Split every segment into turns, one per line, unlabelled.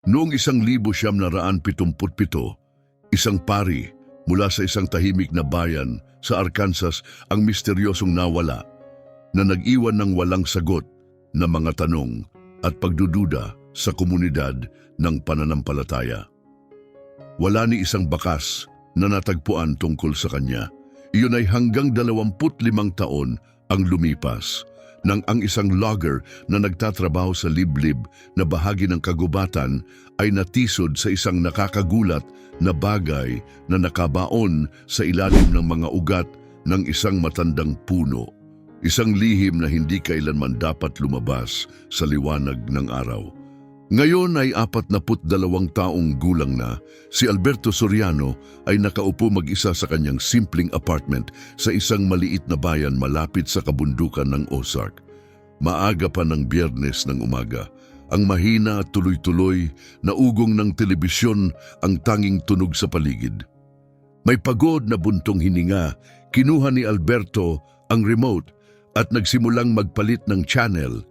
Noong 1977, isang pari mula sa isang tahimik na bayan sa Arkansas ang misteryosong nawala na nag-iwan ng walang sagot na mga tanong at pagdududa sa komunidad ng pananampalataya. Wala ni isang bakas na natagpuan tungkol sa kanya. Iyon ay hanggang 25 taon ang lumipas nang ang isang logger na nagtatrabaho sa liblib na bahagi ng kagubatan ay natisod sa isang nakakagulat na bagay na nakabaon sa ilalim ng mga ugat ng isang matandang puno. Isang lihim na hindi kailanman dapat lumabas sa liwanag ng araw. Ngayon ay 42 taong gulang na, si Alberto Soriano ay nakaupo mag-isa sa kanyang simpleng apartment sa isang maliit na bayan malapit sa kabundukan ng Ozark. Maaga pa ng Biyernes ng umaga, ang mahina at tuloy-tuloy na ugong ng telebisyon ang tanging tunog sa paligid. May pagod na buntong hininga, kinuha ni Alberto ang remote at nagsimulang magpalit ng channel.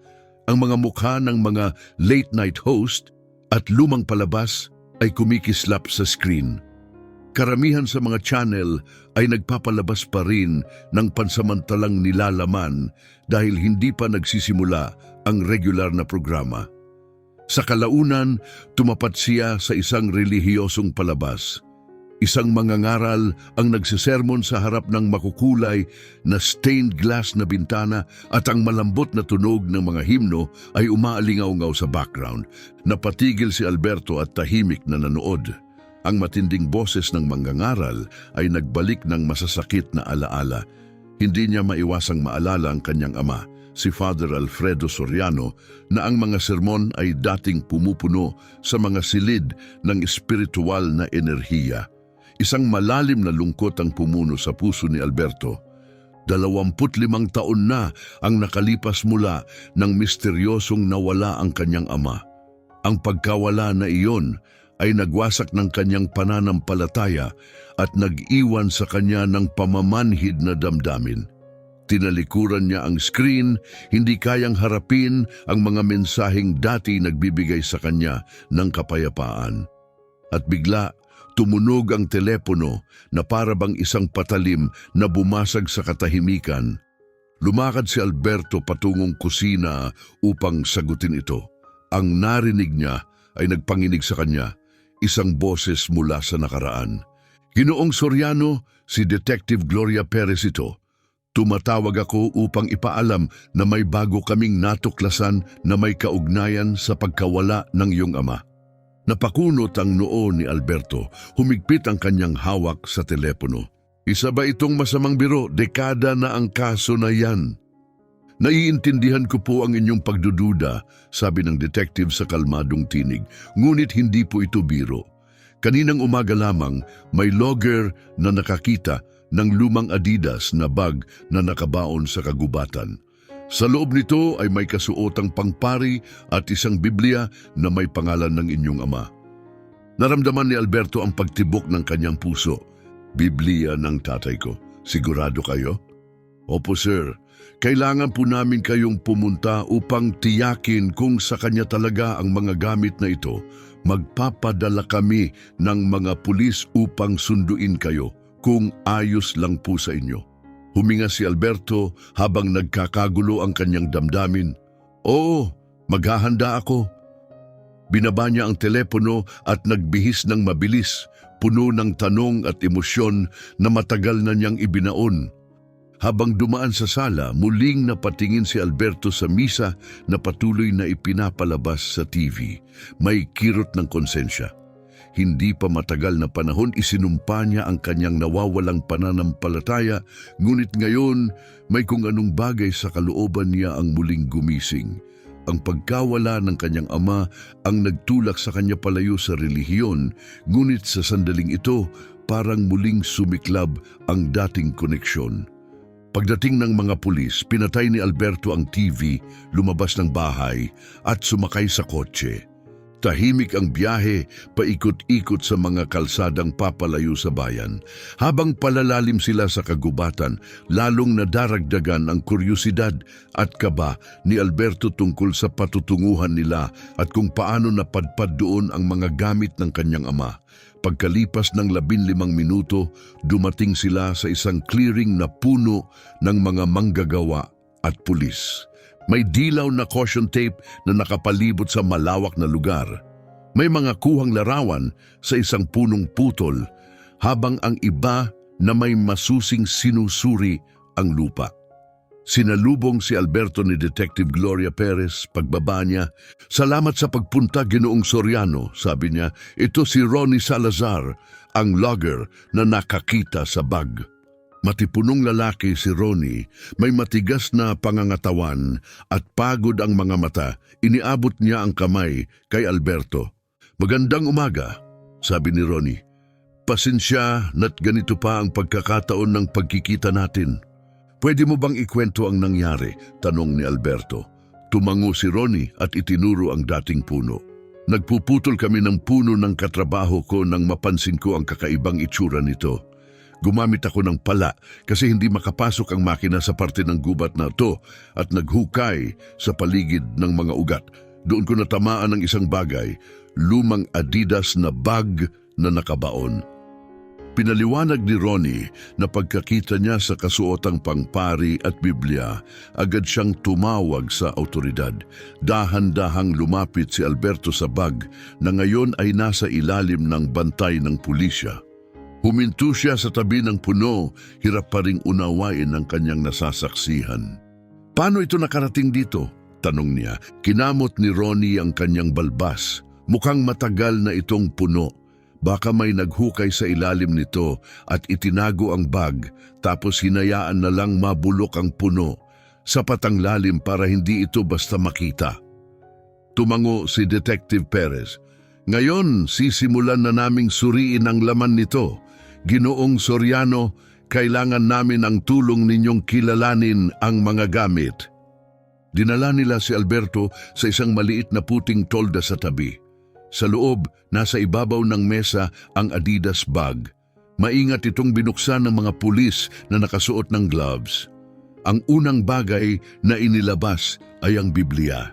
Ang mga mukha ng mga late-night host at lumang palabas ay kumikislap sa screen. Karamihan sa mga channel ay nagpapalabas pa rin ng pansamantalang nilalaman dahil hindi pa nagsisimula ang regular na programa. Sa kalaunan, tumapat siya sa isang relihiyosong palabas. Isang mangangaral ang nagsisermon sa harap ng makukulay na stained glass na bintana at ang malambot na tunog ng mga himno ay umaalingaw-ngaw sa background. Napatigil si Alberto at tahimik na nanood. Ang matinding boses ng mangangaral ay nagbalik ng masasakit na alaala. Hindi niya maiwasang maalala ang kanyang ama, si Father Alfredo Soriano, na ang mga sermon ay dating pumupuno sa mga silid ng espiritual na enerhiya. Isang malalim na lungkot ang pumuno sa puso ni Alberto. 25 taon na ang nakalipas mula nang misteryosong nawala ang kanyang ama. Ang pagkawala na iyon ay nagwasak ng kanyang pananampalataya at nag-iwan sa kanya ng pamamanhid na damdamin. Tinalikuran niya ang screen, hindi kayang harapin ang mga mensaheng dati nagbibigay sa kanya ng kapayapaan. At bigla, tumunog ang telepono na parabang isang patalim na bumasag sa katahimikan. Lumakad si Alberto patungong kusina upang sagutin ito. Ang narinig niya ay nagpanginig sa kanya, isang boses mula sa nakaraan. "Ginoong Soriano, si Detective Gloria Perez ito. Tumatawag ako upang ipaalam na may bago kaming natuklasan na may kaugnayan sa pagkawala ng iyong ama." Napakunot ang noo ni Alberto, humigpit ang kanyang hawak sa telepono. "Isa ba itong masamang biro? Dekada na ang kaso na yan." "Naiintindihan ko po ang inyong pagdududa," sabi ng detective sa kalmadong tinig. "Ngunit hindi po ito biro. Kaninang umaga lamang, may logger na nakakita ng lumang Adidas na bag na nakabaon sa kagubatan. Sa loob nito ay may kasuotang pangpari at isang Biblia na may pangalan ng inyong ama." Naramdaman ni Alberto ang pagtibok ng kanyang puso. "Biblia ng tatay ko. Sigurado kayo?" "Opo, sir. Kailangan po namin kayong pumunta upang tiyakin kung sa kanya talaga ang mga gamit na ito. Magpapadala kami ng mga pulis upang sunduin kayo kung ayos lang po sa inyo." Huminga si Alberto habang nagkakagulo ang kanyang damdamin. "Oo, maghahanda ako." Binaba niya ang telepono at nagbihis ng mabilis, puno ng tanong at emosyon na matagal na niyang ibinaon. Habang dumaan sa sala, muling napatingin si Alberto sa misa na patuloy na ipinapalabas sa TV. May kirot ng konsensya. Hindi pa matagal na panahon isinumpa niya ang kanyang nawawalang pananampalataya, ngunit ngayon may kung anong bagay sa kalooban niya ang muling gumising. Ang pagkawala ng kanyang ama ang nagtulak sa kanya palayo sa relihiyon, ngunit sa sandaling ito parang muling sumiklab ang dating koneksyon. Pagdating ng mga pulis, pinatay ni Alberto ang TV, lumabas ng bahay at sumakay sa kotse. Tahimik ang biyahe, paikot-ikot sa mga kalsadang papalayo sa bayan. Habang palalalim sila sa kagubatan, lalong nadaragdagan ang kuryusidad at kaba ni Alberto tungkol sa patutunguhan nila at kung paano napadpad doon ang mga gamit ng kanyang ama. Pagkalipas ng 15 minuto, dumating sila sa isang clearing na puno ng mga manggagawa at pulis. May dilaw na caution tape na nakapalibot sa malawak na lugar. May mga kuhang larawan sa isang punong putol, habang ang iba na may masusing sinusuri ang lupa. Sinalubong si Alberto ni Detective Gloria Perez pagbaba niya. "Salamat sa pagpunta, Ginoong Soriano," sabi niya. "Ito si Ronnie Salazar, ang logger na nakakita sa bag." Matipunong lalaki si Ronnie, may matigas na pangangatawan at pagod ang mga mata. Iniabot niya ang kamay kay Alberto. "Magandang umaga," sabi ni Ronnie. "Pasensya na't ganito pa ang pagkakataon ng pagkikita natin. Pwede mo bang ikwento ang nangyari?" tanong ni Alberto. Tumango si Ronnie at itinuro ang dating puno. "Nagpuputol kami ng puno ng katrabaho ko nang mapansin ko ang kakaibang itsura nito. Gumamit ako ng pala kasi hindi makapasok ang makina sa parte ng gubat na ito at naghukay sa paligid ng mga ugat. Doon ko natamaan ng isang bagay, lumang Adidas na bag na nakabaon." Pinaliwanag ni Ronnie na pagkakita niya sa kasuotang pangpari at Biblia, agad siyang tumawag sa autoridad. Dahan-dahang lumapit si Alberto sa bag na ngayon ay nasa ilalim ng bantay ng pulisya. Huminto siya sa tabi ng puno, hirap pa ring unawain ang kanyang nasasaksihan. "Paano ito nakarating dito?" tanong niya. Kinamot ni Ronnie ang kanyang balbas. "Mukhang matagal na itong puno. Baka may naghukay sa ilalim nito at itinago ang bag, tapos hinayaan na lang mabulok ang puno. Sapat ang lalim para hindi ito basta makita." Tumango si Detective Perez. "Ngayon, sisimulan na naming suriin ang laman nito. Ginoong Soriano, kailangan namin ang tulong ninyong kilalanin ang mga gamit." Dinala nila si Alberto sa isang maliit na puting tolda sa tabi. Sa loob, nasa ibabaw ng mesa ang Adidas bag. Maingat itong binuksan ng mga pulis na nakasuot ng gloves. Ang unang bagay na inilabas ay ang Biblia.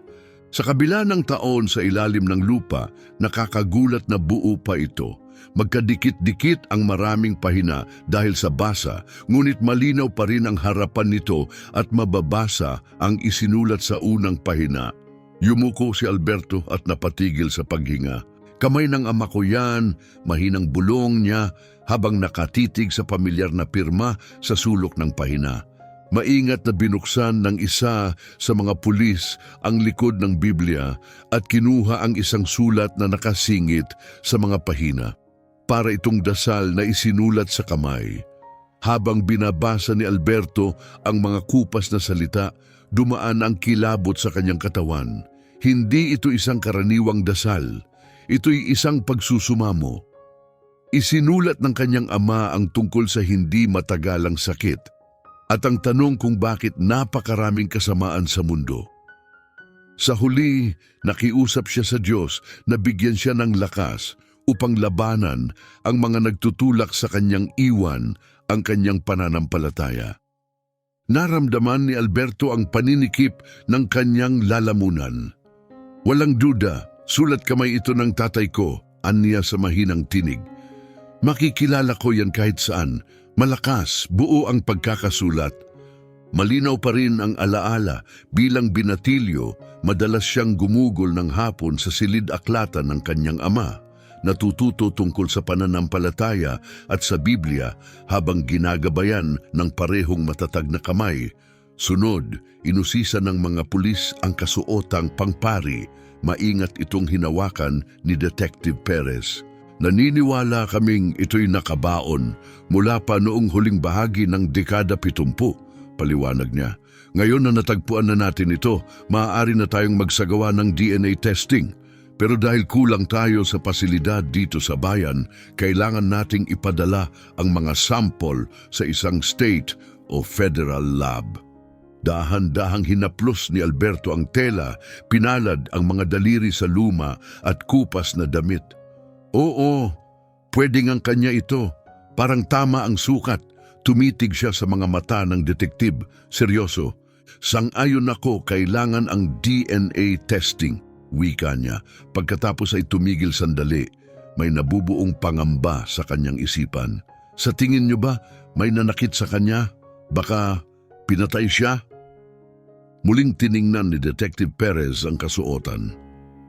Sa kabila ng taon sa ilalim ng lupa, nakakagulat na buo pa ito. Magkadikit-dikit ang maraming pahina dahil sa basa, ngunit malinaw pa rin ang harapan nito at mababasa ang isinulat sa unang pahina. Yumuko si Alberto at napatigil sa paghinga. "Kamay ng ama ko yan," mahinang bulong niya habang nakatitig sa pamilyar na pirma sa sulok ng pahina. Maingat na binuksan ng isa sa mga pulis ang likod ng Biblia at kinuha ang isang sulat na nakasingit sa mga pahina. Para itong dasal na isinulat sa kamay. Habang binabasa ni Alberto ang mga kupas na salita, dumaan ang kilabot sa kanyang katawan. Hindi ito isang karaniwang dasal. Ito'y isang pagsusumamo. Isinulat ng kanyang ama ang tungkol sa hindi matagalang sakit at ang tanong kung bakit napakaraming kasamaan sa mundo. Sa huli, nakiusap siya sa Diyos na bigyan siya ng lakas upang labanan ang mga nagtutulak sa kanyang iwan ang kanyang pananampalataya. Naramdaman ni Alberto ang paninikip ng kanyang lalamunan. "Walang duda, sulat kamay ito ng tatay ko," aniya sa mahinang tinig. "Makikilala ko yan kahit saan. Malakas, buo ang pagkakasulat." Malinaw pa rin ang alaala bilang binatilyo, madalas siyang gumugol ng hapon sa silid-aklatan ng kanyang ama. Natututo tungkol sa pananampalataya at sa Biblia habang ginagabayan ng parehong matatag na kamay. Sunod, inusisa ng mga pulis ang kasuotang pangpari. Maingat itong hinawakan ni Detective Perez. "Naniniwala kaming ito'y nakabaon mula pa noong huling bahagi ng dekada 70, paliwanag niya. "Ngayon na natagpuan na natin ito, maaari na tayong magsagawa ng DNA testing. Pero dahil kulang tayo sa pasilidad dito sa bayan, kailangan nating ipadala ang mga sample sa isang state o federal lab." Dahan-dahang hinaplos ni Alberto ang tela, pinalad ang mga daliri sa luma at kupas na damit. Oo, pwede ngang kanya ito. Parang tama ang sukat. Tumitig siya sa mga mata ng detektib. Seryoso. Sang-ayon ako, kailangan ang DNA testing, wika niya. Pagkatapos ay tumigil sandali. May nabubuong pangamba sa kanyang isipan. Sa tingin niyo ba may nanakit sa kanya? Baka pinatay siya? Muling tiningnan ni Detective Perez ang kasuotan.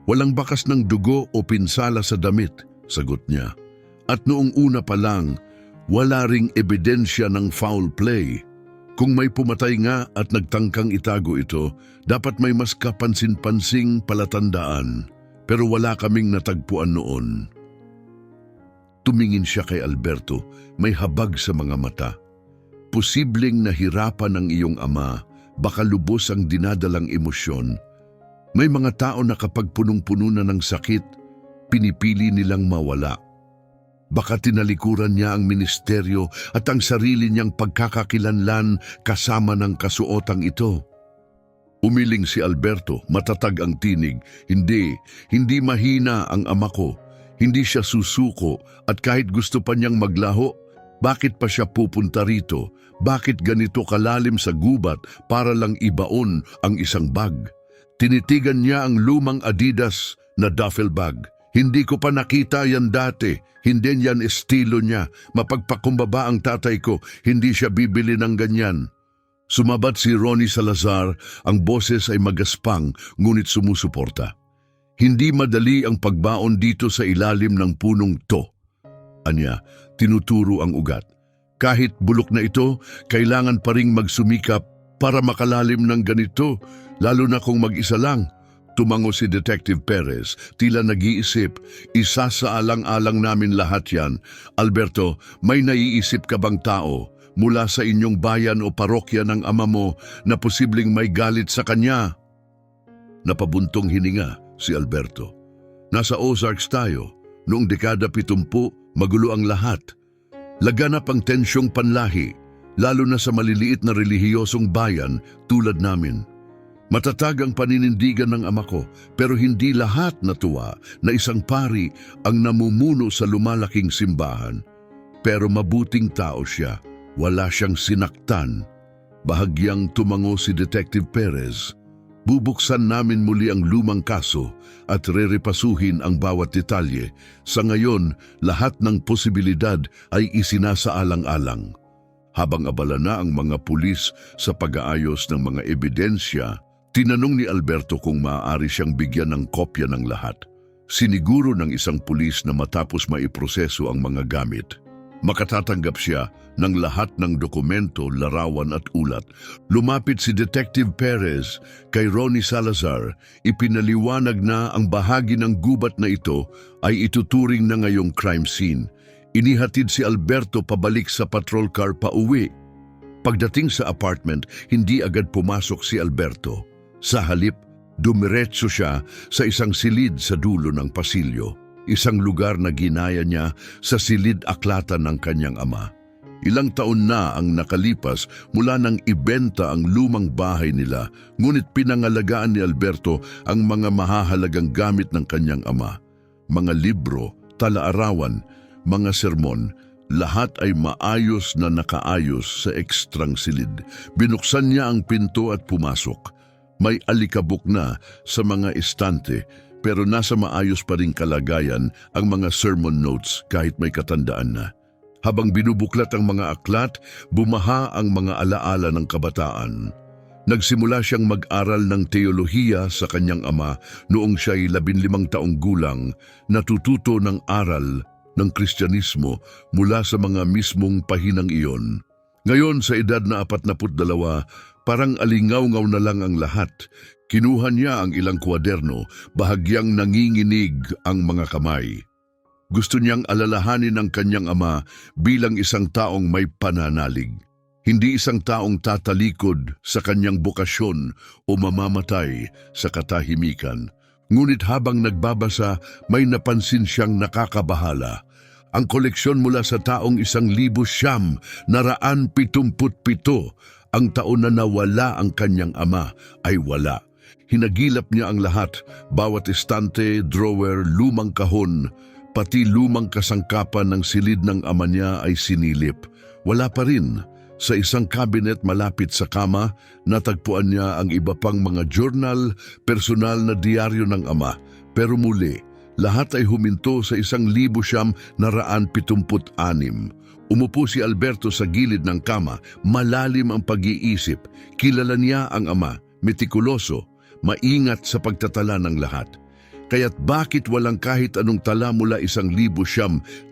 Walang bakas ng dugo o pinsala sa damit, sagot niya. At noong una pa lang, wala ring ebidensya ng foul play. Kung may pumatay nga at nagtangkang itago ito, dapat may mas kapansin-pansing palatandaan. Pero wala kaming natagpuan noon. Tumingin siya kay Alberto, may habag sa mga mata. Posibleng nahirapan ng iyong ama, baka lubos ang dinadalang emosyon. May mga tao na kapag punong-puno na ng sakit, pinipili nilang mawala. Baka tinalikuran niya ang ministeryo at ang sarili niyang pagkakakilanlan kasama ng kasuotang ito. Umiling si Alberto, matatag ang tinig. Hindi mahina ang ama ko. Hindi siya susuko at kahit gusto pa niyang maglaho, bakit pa siya pupunta rito? Bakit ganito kalalim sa gubat para lang ibaon ang isang bag? Tinitigan niya ang lumang Adidas na duffel bag. Hindi ko pa nakita yan dati. Hindi yan estilo niya. Mapagpakumbaba ang tatay ko. Hindi siya bibili ng ganyan. Sumabat si Ronnie Salazar. Ang boses ay magaspang ngunit sumusuporta. Hindi madali ang pagbaon dito sa ilalim ng punong to. Anya, tinuturo ang ugat. Kahit bulok na ito, kailangan pa ring magsumikap para makalalim ng ganito, lalo na kung mag-isa lang. Tumango si Detective Perez, tila nag-iisip, isa sa alang-alang namin lahat yan. Alberto, may naiisip ka bang tao mula sa inyong bayan o parokya ng ama mo na posibleng may galit sa kanya? Napabuntong hininga si Alberto. Nasa Ozarks tayo, noong dekada 70, magulo ang lahat. Laganap ang tensyong panlahi, lalo na sa maliliit na relihiyosong bayan tulad namin. Matatag ang paninindigan ng ama ko, pero hindi lahat natuwa na isang pari ang namumuno sa lumalaking simbahan. Pero mabuting tao siya, wala siyang sinaktan. Bahagyang tumango si Detective Perez. Bubuksan namin muli ang lumang kaso at rerepasuhin ang bawat detalye. Sa ngayon, lahat ng posibilidad ay isinasaalang-alang. Habang abala na ang mga pulis sa pag-aayos ng mga ebidensya, tinanong ni Alberto kung maaari siyang bigyan ng kopya ng lahat. Siniguro ng isang pulis na matapos maiproseso ang mga gamit, makatatanggap siya ng lahat ng dokumento, larawan at ulat. Lumapit si Detective Perez kay Ronnie Salazar. Ipinaliwanag na ang bahagi ng gubat na ito ay ituturing na ngayong crime scene. Inihatid si Alberto pabalik sa patrol car pauwi. Pagdating sa apartment, hindi agad pumasok si Alberto. Sa halip, dumiretso siya sa isang silid sa dulo ng pasilyo. Isang lugar na ginaya niya sa silid-aklatan ng kanyang ama. Ilang taon na ang nakalipas mula nang ibenta ang lumang bahay nila, ngunit pinangalagaan ni Alberto ang mga mahahalagang gamit ng kanyang ama. Mga libro, tala-arawan, mga sermon, lahat ay maayos na nakaayos sa ekstrang silid. Binuksan niya ang pinto at pumasok. May alikabok na sa mga estante, pero nasa maayos pa ring kalagayan ang mga sermon notes kahit may katandaan na. Habang binubuklat ang mga aklat, bumaha ang mga alaala ng kabataan. Nagsimula siyang mag-aral ng teolohiya sa kanyang ama noong siya'y 15 taong gulang, natututo ng aral ng Kristyanismo mula sa mga mismong pahinang iyon. Ngayon sa edad na 42, parang alingaw-ngaw na lang ang lahat. Kinuha niya ang ilang kwaderno, bahagyang nanginginig ang mga kamay. Gusto niyang alalahanin ang kanyang ama bilang isang taong may pananalig. Hindi isang taong tatalikod sa kanyang bokasyon o mamamatay sa katahimikan. Ngunit habang nagbabasa, may napansin siyang nakakabahala. Ang koleksyon mula sa taong 1,977, Ang taon na nawala ang kanyang ama ay wala. Hinagilap niya ang lahat, bawat estante, drawer, lumang kahon, pati lumang kasangkapan ng silid ng ama niya ay sinilip. Wala pa rin. Sa isang cabinet malapit sa kama, natagpuan niya ang iba pang mga journal, personal na diaryo ng ama. Pero muli, lahat ay huminto sa 1976. Umupo si Alberto sa gilid ng kama, malalim ang pag-iisip. Kilala niya ang ama, metikuloso, maingat sa pagtatala ng lahat. Kaya't bakit walang kahit anong tala mula 1977?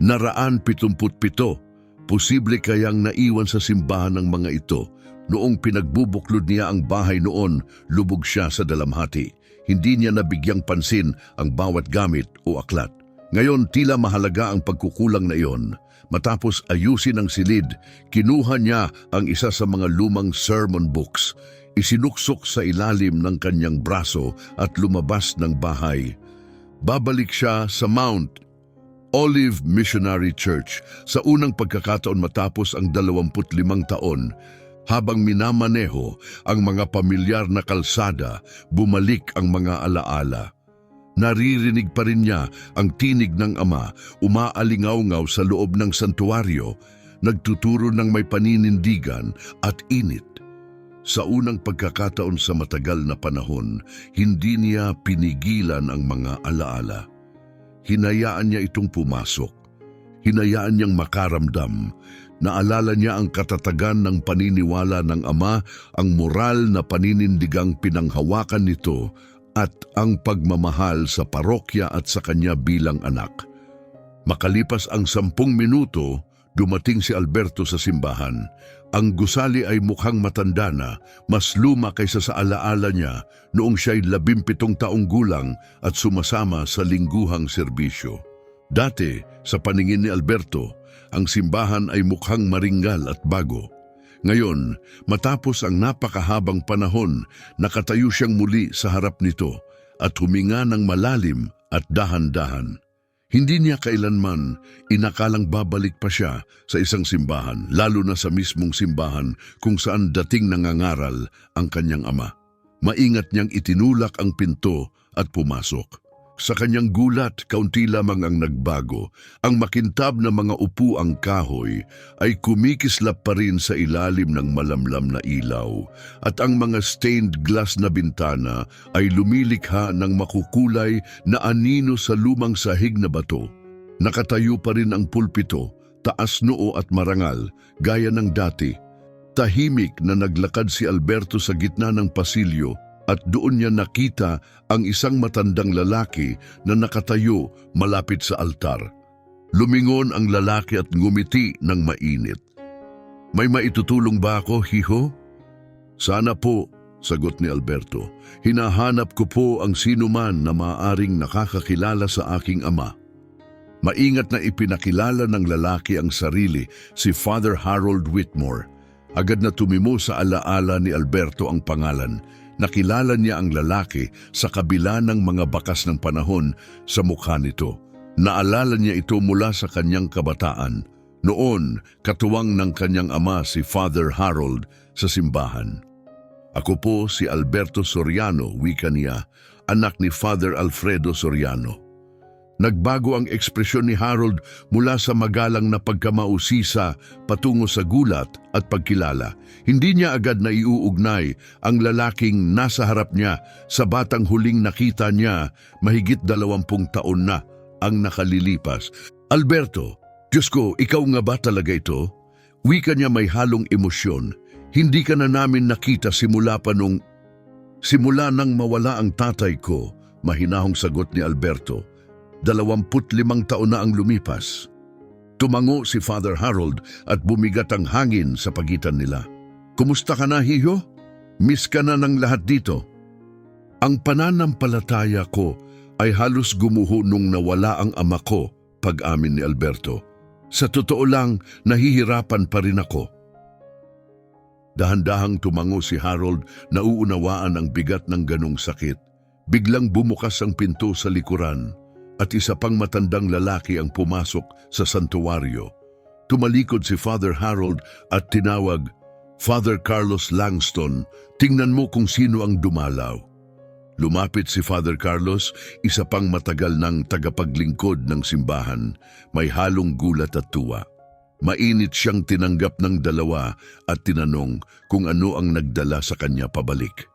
Posible kayang naiwan sa simbahan ng mga ito. Noong pinagbubuklod niya ang bahay noon, lubog siya sa dalamhati. Hindi niya nabigyang pansin ang bawat gamit o aklat. Ngayon tila mahalaga ang pagkukulang na iyon. Matapos ayusin ang silid, kinuha niya ang isa sa mga lumang sermon books. Isinuksok sa ilalim ng kanyang braso at lumabas ng bahay. Babalik siya sa Mount Olive Missionary Church sa unang pagkakataon matapos ang 25 taon. Habang minamaneho ang mga pamilyar na kalsada, bumalik ang mga alaala. Naririnig pa rin niya ang tinig ng ama, umaalingaw-ngaw sa loob ng santuaryo, nagtuturo ng may paninindigan at init. Sa unang pagkakataon sa matagal na panahon, hindi niya pinigilan ang mga alaala. Hinayaan niya itong pumasok. Hinayaan niyang makaramdam. Naalala niya ang katatagan ng paniniwala ng ama, ang moral na paninindigang pinanghawakan nito, at ang pagmamahal sa parokya at sa kanya bilang anak. Makalipas ang 10 minuto, dumating si Alberto sa simbahan. Ang gusali ay mukhang matanda na, mas luma kaysa sa alaala niya noong siya'y 17 taong gulang at sumasama sa lingguhang serbisyo. Dati, sa paningin ni Alberto, ang simbahan ay mukhang maringgal at bago. Ngayon, matapos ang napakahabang panahon, nakatayo siyang muli sa harap nito at huminga ng malalim at dahan-dahan. Hindi niya kailanman inakalang babalik pa siya sa isang simbahan, lalo na sa mismong simbahan kung saan dating nangangaral ang kanyang ama. Maingat niyang itinulak ang pinto at pumasok. Sa kanyang gulat, kaunti lamang ang nagbago. Ang makintab na mga upuang kahoy ay kumikislap pa rin sa ilalim ng malamlam na ilaw, at ang mga stained glass na bintana ay lumilikha ng makukulay na anino sa lumang sahig na bato. Nakatayo pa rin ang pulpito, taas noo at marangal, gaya ng dati. Tahimik na naglakad si Alberto sa gitna ng pasilyo, at doon niya nakita ang isang matandang lalaki na nakatayo malapit sa altar. Lumingon ang lalaki at ngumiti ng mainit. "May maitutulong ba ako, hiho?" "Sana po," sagot ni Alberto. "Hinahanap ko po ang sinuman na maaaring nakakakilala sa aking ama." Maingat na ipinakilala ng lalaki ang sarili, si Father Harold Whitmore. Agad na tumimo sa alaala ni Alberto ang pangalan. Nakilala niya ang lalaki sa kabila ng mga bakas ng panahon sa mukha nito. Naalala niya ito mula sa kanyang kabataan. Noon, katuwang ng kanyang ama si Father Harold sa simbahan. "Ako po si Alberto Soriano," wika niya, anak ni Father Alfredo Soriano. Nagbago ang ekspresyon ni Harold mula sa magalang na pagkamausisa patungo sa gulat at pagkilala. Hindi niya agad na iuugnay ang lalaking nasa harap niya sa batang huling nakita niya mahigit 20 taon na ang nakalilipas. "Alberto, Diyos ko, ikaw nga ba talaga ito?" Wika niya may halong emosyon. "Hindi ka na namin nakita simula nang mawala ang tatay ko," mahinahong sagot ni Alberto. 25 taon na ang lumipas. Tumango si Father Harold at bumigat ang hangin sa pagitan nila. "Kumusta ka na, hiho? Miss ka na ng lahat dito?" "Ang pananampalataya ko ay halos gumuho nung nawala ang ama ko," pag-amin ni Alberto. "Sa totoo lang, nahihirapan pa rin ako." Dahan-dahang tumango si Harold, nauunawaan ang bigat ng ganong sakit. Biglang bumukas ang pinto sa likuran at isa pang matandang lalaki ang pumasok sa santuwaryo. Tumalikod si Father Harold at tinawag, Father Carlos Langston, tingnan mo kung sino ang dumalaw. Lumapit si Father Carlos, isa pang matagal ng tagapaglingkod ng simbahan, may halong gulat at tuwa. Mainit siyang tinanggap ng dalawa at tinanong kung ano ang nagdala sa kanya pabalik.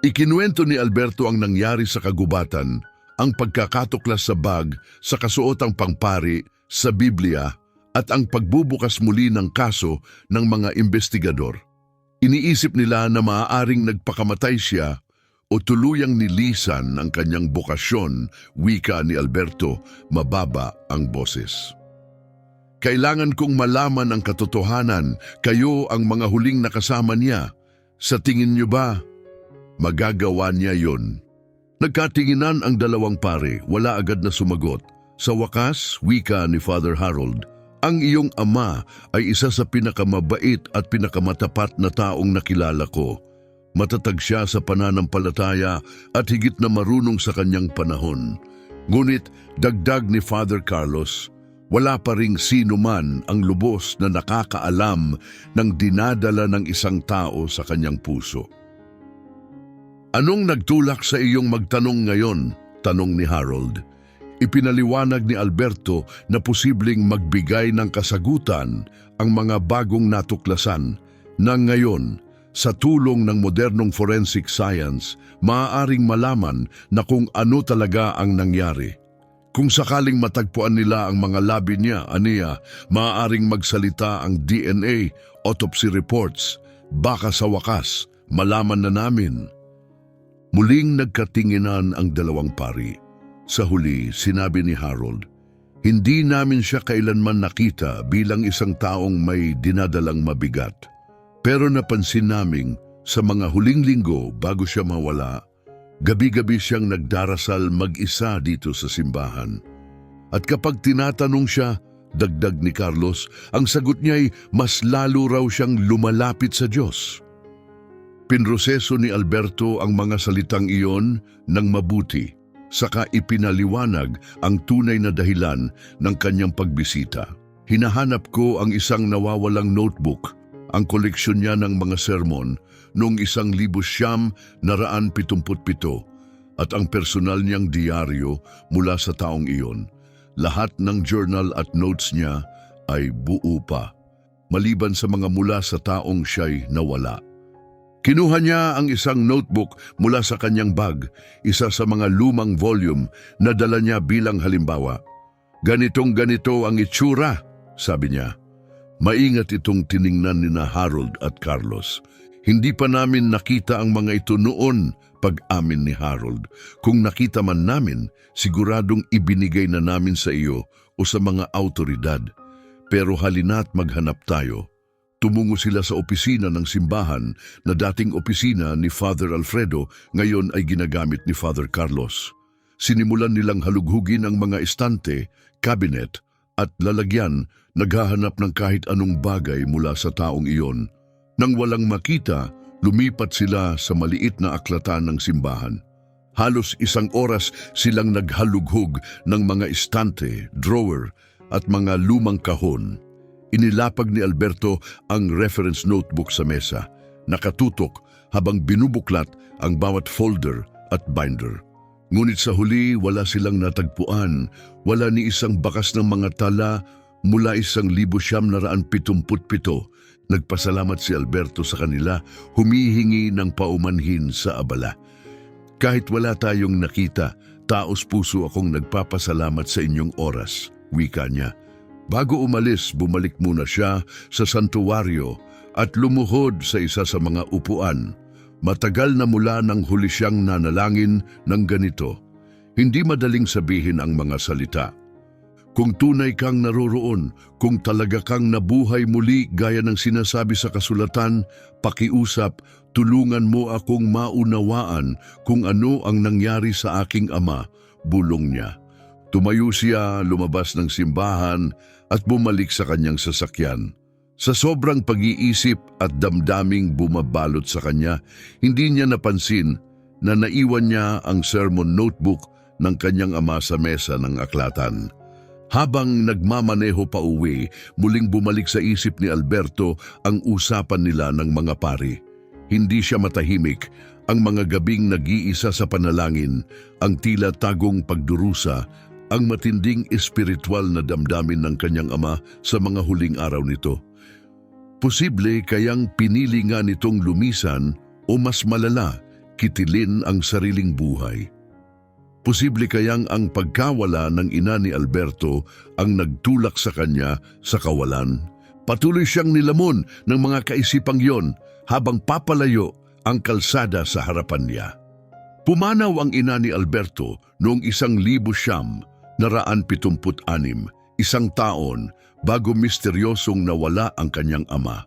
Ikinuwento ni Alberto ang nangyari sa kagubatan, ang pagkakatuklas sa bag, sa kasuotang pangpari, sa Biblia, at ang pagbubukas muli ng kaso ng mga investigador. Iniisip nila na maaaring nagpakamatay siya o tuluyang nilisan ang kanyang bokasyon, wika ni Alberto, mababa ang boses. Kailangan kong malaman ang katotohanan, kayo ang mga huling nakasama niya. Sa tingin niyo ba, magagawa niya yon? Nagkatinginan ang dalawang pare, wala agad na sumagot. Sa wakas, wika ni Father Harold, ang iyong ama ay isa sa pinakamabait at pinakamatapat na taong nakilala ko. Matatag siya sa pananampalataya at higit na marunong sa kanyang panahon. Ngunit dagdag ni Father Carlos, wala pa ring sino man ang lubos na nakakaalam ng dinadala ng isang tao sa kanyang puso. Anong nagtulak sa iyong magtanong ngayon? Tanong ni Harold. Ipinaliwanag ni Alberto na posibleng magbigay ng kasagutan ang mga bagong natuklasan na ngayon, sa tulong ng modernong forensic science, maaaring malaman na kung ano talaga ang nangyari. Kung sakaling matagpuan nila ang mga labi niya, aniya, maaaring magsalita ang DNA, autopsy reports, baka sa wakas, malaman na namin. Muling nagkatinginan ang dalawang pari. Sa huli, sinabi ni Harold, hindi namin siya kailanman nakita bilang isang taong may dinadalang mabigat. Pero napansin naming sa mga huling linggo bago siya mawala, gabi-gabi siyang nagdarasal mag-isa dito sa simbahan. At kapag tinatanong siya, dagdag ni Carlos, ang sagot niya'y mas lalo raw siyang lumalapit sa Diyos. Pinroseso ni Alberto ang mga salitang iyon ng mabuti, saka ipinaliwanag ang tunay na dahilan ng kanyang pagbisita. Hinahanap ko ang isang nawawalang notebook, ang koleksyon niya ng mga sermon noong 1977 at ang personal niyang diaryo mula sa taong iyon. Lahat ng journal at notes niya ay buo pa, maliban sa mga mula sa taong siya'y nawala. Kinuha niya ang isang notebook mula sa kanyang bag, isa sa mga lumang volume na dala niya bilang halimbawa. Ganitong-ganito ang itsura, sabi niya. Maingat itong tiningnan ni Harold at Carlos. Hindi pa namin nakita ang mga ito noon, pag-amin ni Harold. Kung nakita man namin, siguradong ibinigay na namin sa iyo o sa mga autoridad. Pero halina't maghanap tayo. Tumungo sila sa opisina ng simbahan na dating opisina ni Father Alfredo, ngayon ay ginagamit ni Father Carlos. Sinimulan nilang halughugin ang mga estante, cabinet at lalagyan, naghahanap ng kahit anong bagay mula sa taong iyon. Nang walang makita, lumipat sila sa maliit na aklatan ng simbahan. Halos 1 oras silang naghalughug ng mga estante, drawer at mga lumang kahon. Inilapag ni Alberto ang reference notebook sa mesa, nakatutok habang binubuklat ang bawat folder at binder. Ngunit sa huli, wala silang natagpuan, wala ni isang bakas ng mga tala mula 1977. Nagpasalamat si Alberto sa kanila, humihingi ng paumanhin sa abala. Kahit wala tayong nakita, taos puso akong nagpapasalamat sa inyong oras, wika niya. Bago umalis, bumalik muna siya sa santuwaryo at lumuhod sa isa sa mga upuan. Matagal na mula nang huli siyang nanalangin ng ganito. Hindi madaling sabihin ang mga salita. Kung tunay kang naroroon, kung talaga kang nabuhay muli gaya ng sinasabi sa kasulatan, pakiusap, tulungan mo akong maunawaan kung ano ang nangyari sa aking ama, bulong niya. Tumayo siya, lumabas ng simbahan at bumalik sa kanyang sasakyan. Sa sobrang pag-iisip at damdaming bumabalot sa kanya, hindi niya napansin na naiwan niya ang sermon notebook ng kanyang ama sa mesa ng aklatan. Habang nagmamaneho pa uwi, muling bumalik sa isip ni Alberto ang usapan nila ng mga pari. Hindi siya matahimik, ang mga gabing nag-iisa sa panalangin, ang tila tagong pagdurusa, ang matinding espiritual na damdamin ng kanyang ama sa mga huling araw nito. Posible kayang pinili nga nitong lumisan o mas malala, kitilin ang sariling buhay. Posible kayang ang pagkawala ng ina ni Alberto ang nagtulak sa kanya sa kawalan. Patuloy siyang nilamon ng mga kaisipang yon habang papalayo ang kalsada sa harapan niya. Pumanaw ang ina ni Alberto noong 1976, isang taon bago misteryosong nawala ang kanyang ama.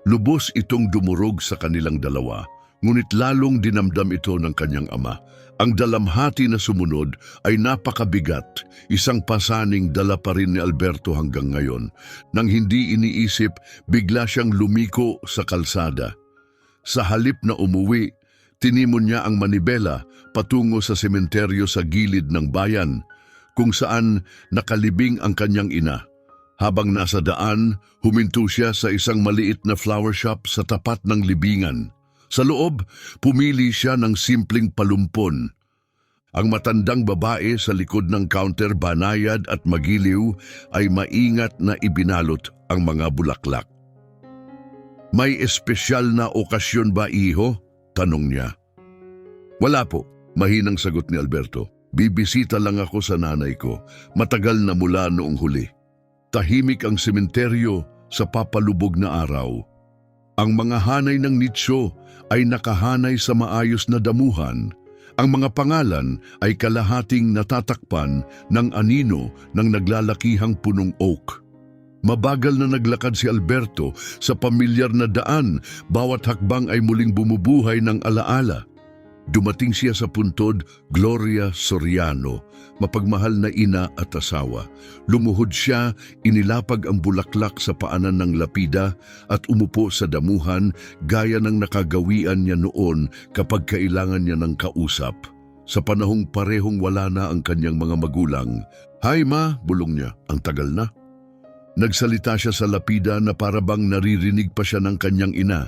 Lubos itong dumurog sa kanilang dalawa, ngunit lalong dinamdam ito ng kanyang ama. Ang dalamhati na sumunod ay napakabigat, isang pasaning dala pa rin ni Alberto hanggang ngayon. Nang hindi iniisip, bigla siyang lumiko sa kalsada. Sa halip na umuwi, tinimon niya ang manibela patungo sa sementeryo sa gilid ng bayan, kung saan nakalibing ang kanyang ina. Habang nasa daan, huminto siya sa isang maliit na flower shop sa tapat ng libingan. Sa loob, pumili siya ng simpleng palumpon. Ang matandang babae sa likod ng counter, banayad at magiliw, ay maingat na ibinalot ang mga bulaklak. "May espesyal na okasyon ba, iho?" tanong niya. "Wala po," mahinang sagot ni Alberto. "Bibisita lang ako sa nanay ko. Matagal na mula noong huli." Tahimik ang sementeryo sa papalubog na araw. Ang mga hanay ng nicho ay nakahanay sa maayos na damuhan. Ang mga pangalan ay kalahating natatakpan ng anino ng naglalakihang punong oak. Mabagal na naglakad si Alberto sa pamilyar na daan, bawat hakbang ay muling bumubuhay ng alaala. Dumating siya sa puntod Gloria Soriano, mapagmahal na ina at asawa. Lumuhod siya, inilapag ang bulaklak sa paanan ng lapida at umupo sa damuhan gaya ng nakagawian niya noon kapag kailangan niya ng kausap. Sa panahong parehong wala na ang kanyang mga magulang. "Hay ma," bulong niya, "ang tagal na." Nagsalita siya sa lapida na parabang naririnig pa siya ng kanyang ina.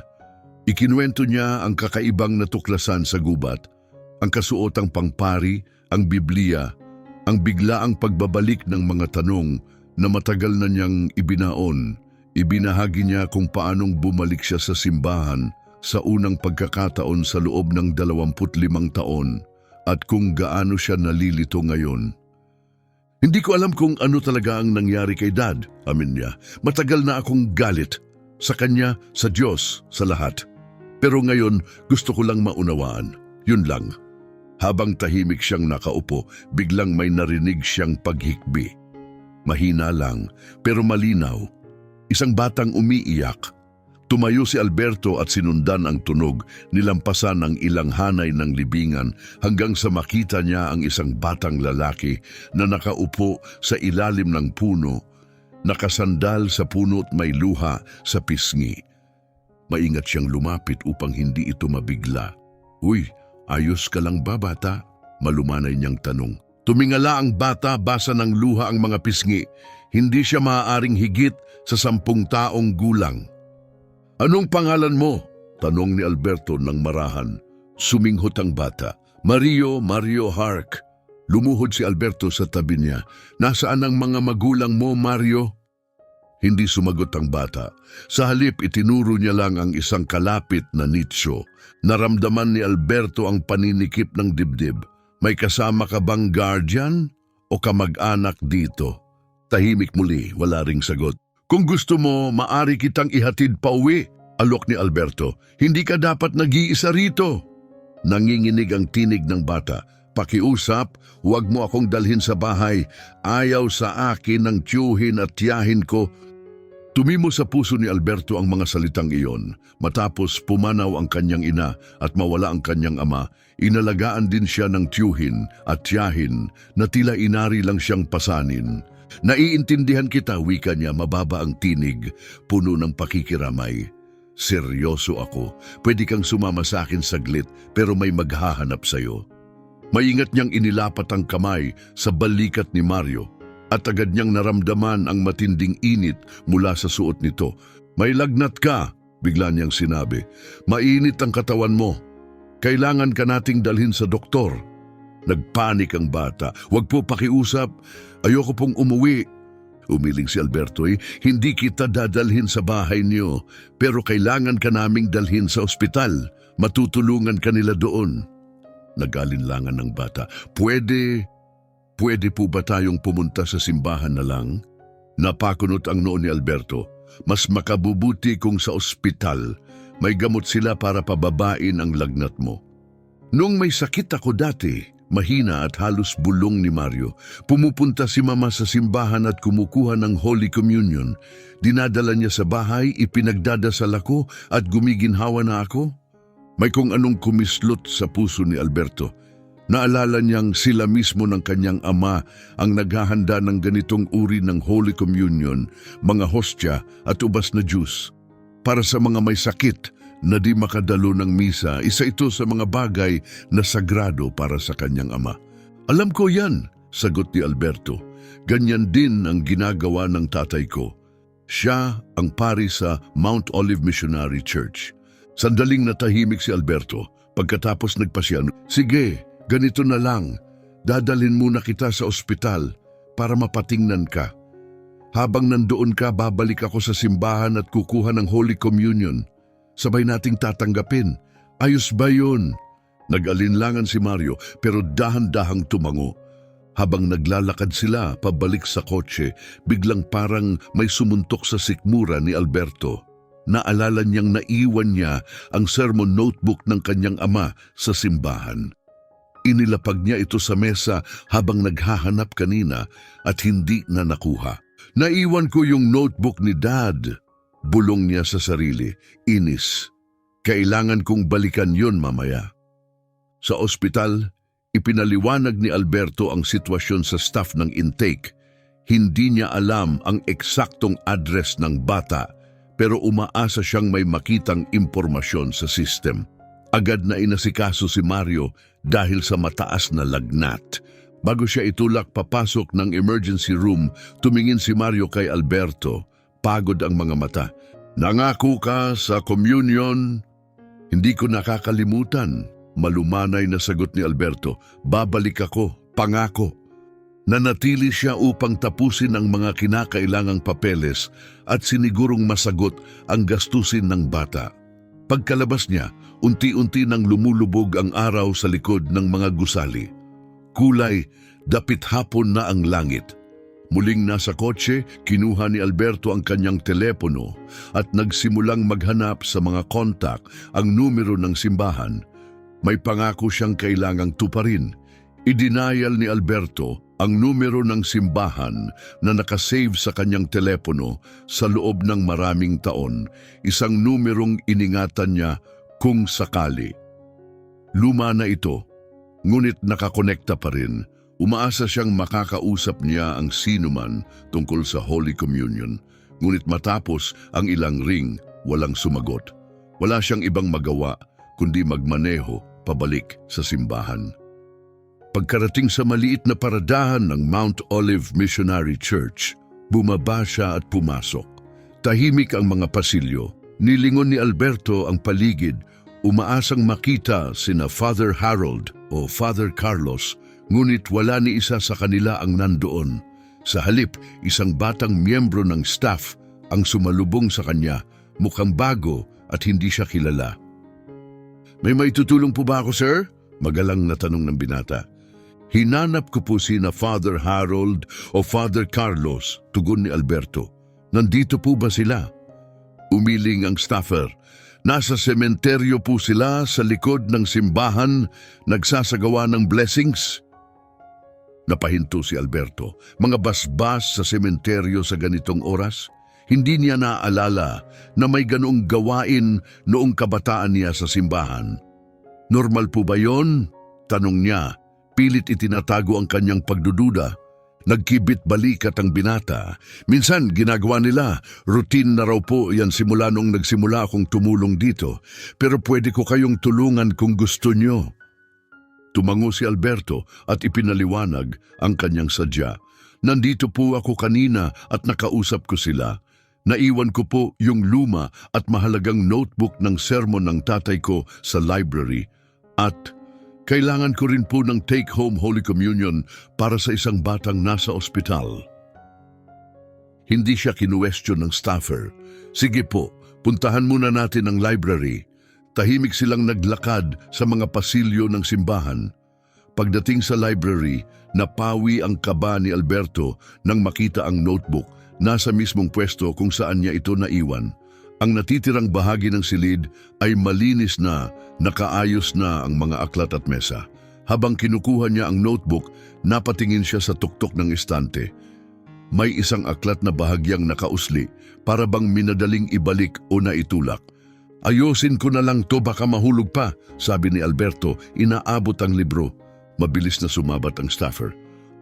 Ikinuwento niya ang kakaibang natuklasan sa gubat, ang kasuotang pangpari, ang Biblia, ang biglaang pagbabalik ng mga tanong na matagal na niyang ibinaon. Ibinahagi niya kung paanong bumalik siya sa simbahan sa unang pagkakataon sa loob ng 25 taon at kung gaano siya nalilito ngayon. "Hindi ko alam kung ano talaga ang nangyari kay Dad," amin niya. "Matagal na akong galit sa kanya, sa Diyos, sa lahat. Pero ngayon, gusto ko lang maunawaan. Yun lang." Habang tahimik siyang nakaupo, biglang may narinig siyang paghikbi. Mahina lang, pero malinaw. Isang batang umiiyak. Tumayo si Alberto at sinundan ang tunog, nilampasan ang ilang hanay ng libingan hanggang sa makita niya ang isang batang lalaki na nakaupo sa ilalim ng puno, nakasandal sa puno at may luha sa pisngi. Maingat siyang lumapit upang hindi ito mabigla. "Uy, ayos ka lang ba, bata?" malumanay niyang tanong. Tumingala ang bata, basa ng luha ang mga pisngi. Hindi siya maaaring higit sa 10 taong gulang. "Anong pangalan mo?" tanong ni Alberto ng marahan. Suminghot ang bata. Mario Hark." Lumuhod si Alberto sa tabi niya. "Nasaan ang mga magulang mo, Mario?" Hindi sumagot ang bata. Sa halip, itinuro niya lang ang isang kalapit na nicho. Naramdaman ni Alberto ang paninikip ng dibdib. "May kasama ka bang guardian o kamag-anak dito?" Tahimik muli, wala ring sagot. "Kung gusto mo, maari kitang ihatid pa uwi," alok ni Alberto. "Hindi ka dapat nag-iisa rito." Nanginginig ang tinig ng bata. "Pakiusap, huwag mo akong dalhin sa bahay. Ayaw sa akin ng tiyuhin at tiyahin ko." Tumimo sa puso ni Alberto ang mga salitang iyon. Matapos pumanaw ang kanyang ina at mawala ang kanyang ama, inalagaan din siya ng tiyuhin at tiyahin na tila inari lang siyang pasanin. "Naiintindihan kita," wika niya, mababa ang tinig, puno ng pakikiramay. "Seryoso ako. Pwede kang sumama sa akin saglit, pero may maghahanap sa'yo." Maingat niyang inilapat ang kamay sa balikat ni Mario. at agad niyang naramdaman ang matinding init mula sa suot nito. "May lagnat ka," bigla niyang sinabi. "Mainit ang katawan mo. Kailangan ka nating dalhin sa doktor." Nagpanik ang bata. "Huwag po pakiusap. Ayoko pong umuwi." Umiling si Alberto. "Hindi kita dadalhin sa bahay niyo, pero kailangan ka naming dalhin sa ospital. Matutulungan ka nila doon." Nag-alinlangan ng bata. Pwede po ba tayong pumunta sa simbahan na lang?" Napakunot ang noo ni Alberto. "Mas makabubuti kung sa ospital. May gamot sila para pababain ang lagnat mo." "Nung may sakit ako dati," mahina at halos bulong ni Mario, "pumupunta si Mama sa simbahan at kumukuha ng Holy Communion. Dinadala niya sa bahay, ipinagdadasal ako at gumiginhawa na ako." May kung anong kumislot sa puso ni Alberto. Naalala niyang sila mismo ng kanyang ama ang naghahanda ng ganitong uri ng Holy Communion, mga hostya at ubas na juice. Para sa mga may sakit na di makadalo ng misa, isa ito sa mga bagay na sagrado para sa kanyang ama. "Alam ko yan," sagot ni Alberto. "Ganyan din ang ginagawa ng tatay ko. Siya ang pari sa Mount Olive Missionary Church." Sandaling natahimik si Alberto. Pagkatapos nagpasya, "Sige, ganito na lang. Dadalhin muna kita sa ospital para mapatingnan ka. Habang nandoon ka, babalik ako sa simbahan at kukuha ng Holy Communion. Sabay nating tatanggapin. Ayos ba yun?" Nag-alinlangan si Mario pero dahan-dahang tumango. Habang naglalakad sila pabalik sa kotse, biglang parang may sumuntok sa sikmura ni Alberto. Naalala niyang naiwan niya ang sermon notebook ng kanyang ama sa simbahan. Inilapag niya ito sa mesa habang naghahanap kanina at hindi na nakuha. "Naiwan ko yung notebook ni Dad," bulong niya sa sarili. Inis. "Kailangan kong balikan yon mamaya." Sa ospital, ipinaliwanag ni Alberto ang sitwasyon sa staff ng intake. Hindi niya alam ang eksaktong address ng bata, pero umaasa siyang may makitang impormasyon sa system. Agad na inasikaso si Mario dahil sa mataas na lagnat. Bago siya itulak papasok ng emergency room, tumingin si Mario kay Alberto. Pagod ang mga mata. "Nangako ka sa communion?" "Hindi ko nakakalimutan," malumanay na sagot ni Alberto. "Babalik ako, pangako." Nanatili siya upang tapusin ang mga kinakailangang papeles at sinigurong masagot ang gastusin ng bata. Pagkalabas niya, unti-unti nang lumulubog ang araw sa likod ng mga gusali. Kulay, dapit hapon na ang langit. Muling nasa kotse, kinuha ni Alberto ang kanyang telepono at nagsimulang maghanap sa mga kontak ang numero ng simbahan. May pangako siyang kailangang tuparin. Idinayal ni Alberto ang numero ng simbahan na nakasave sa kanyang telepono sa loob ng maraming taon, isang numerong iningatan niya kung sakali. Luma na ito, ngunit nakakonekta pa rin. Umaasa siyang makakausap niya ang sinuman tungkol sa Holy Communion. Ngunit matapos ang ilang ring, walang sumagot. Wala siyang ibang magawa kundi magmaneho pabalik sa simbahan. Pagkarating sa maliit na paradahan ng Mount Olive Missionary Church, bumaba siya at pumasok. Tahimik ang mga pasilyo. Nilingon ni Alberto ang paligid, umaasang makita sina Father Harold o Father Carlos, ngunit wala ni isa sa kanila ang nandoon. Sa halip, isang batang miyembro ng staff ang sumalubong sa kanya, mukhang bago at hindi siya kilala. "May maitutulong po ba ako, sir?" Magalang na tanong ng binata. "Hinanap ko po sina Father Harold o Father Carlos," tugon ni Alberto. "Nandito po ba sila?" Umiling ang staffer. "Nasa sementeryo po sila sa likod ng simbahan, nagsasagawa ng blessings." Napahinto si Alberto. Mga basbas sa sementeryo sa ganitong oras? Hindi niya naaalala na may ganoong gawain noong kabataan niya sa simbahan. "Normal po ba yon?" tanong niya. Pilit itinatago ang kanyang pagdududa. Nagkibit balikat ang binata. "Minsan ginagawa nila, routine na raw po yan simula nung nagsimula akong tumulong dito. Pero pwede ko kayong tulungan kung gusto nyo." Tumango si Alberto at ipinaliwanag ang kanyang sadya. Nandito po ako kanina at nakausap ko sila. Naiwan ko po yung luma at mahalagang notebook ng sermon ng tatay ko sa library. At kailangan ko rin po ng take-home Holy Communion para sa isang batang nasa ospital. Hindi siya kinuwestiyon ng staffer. Sige po, puntahan muna natin ang library. Tahimik silang naglakad sa mga pasilyo ng simbahan. Pagdating sa library, napawi ang kaba ni Alberto nang makita ang notebook nasa mismong pwesto kung saan niya ito naiwan. Ang natitirang bahagi ng silid ay malinis na, nakaayos na ang mga aklat at mesa. Habang kinukuha niya ang notebook, napatingin siya sa tuktok ng estante. May isang aklat na bahagyang nakausli, para bang minadaling ibalik o naitulak. Ayusin ko na lang to, baka mahulog pa, sabi ni Alberto, inaabot ang libro. Mabilis na sumabat ang staffer.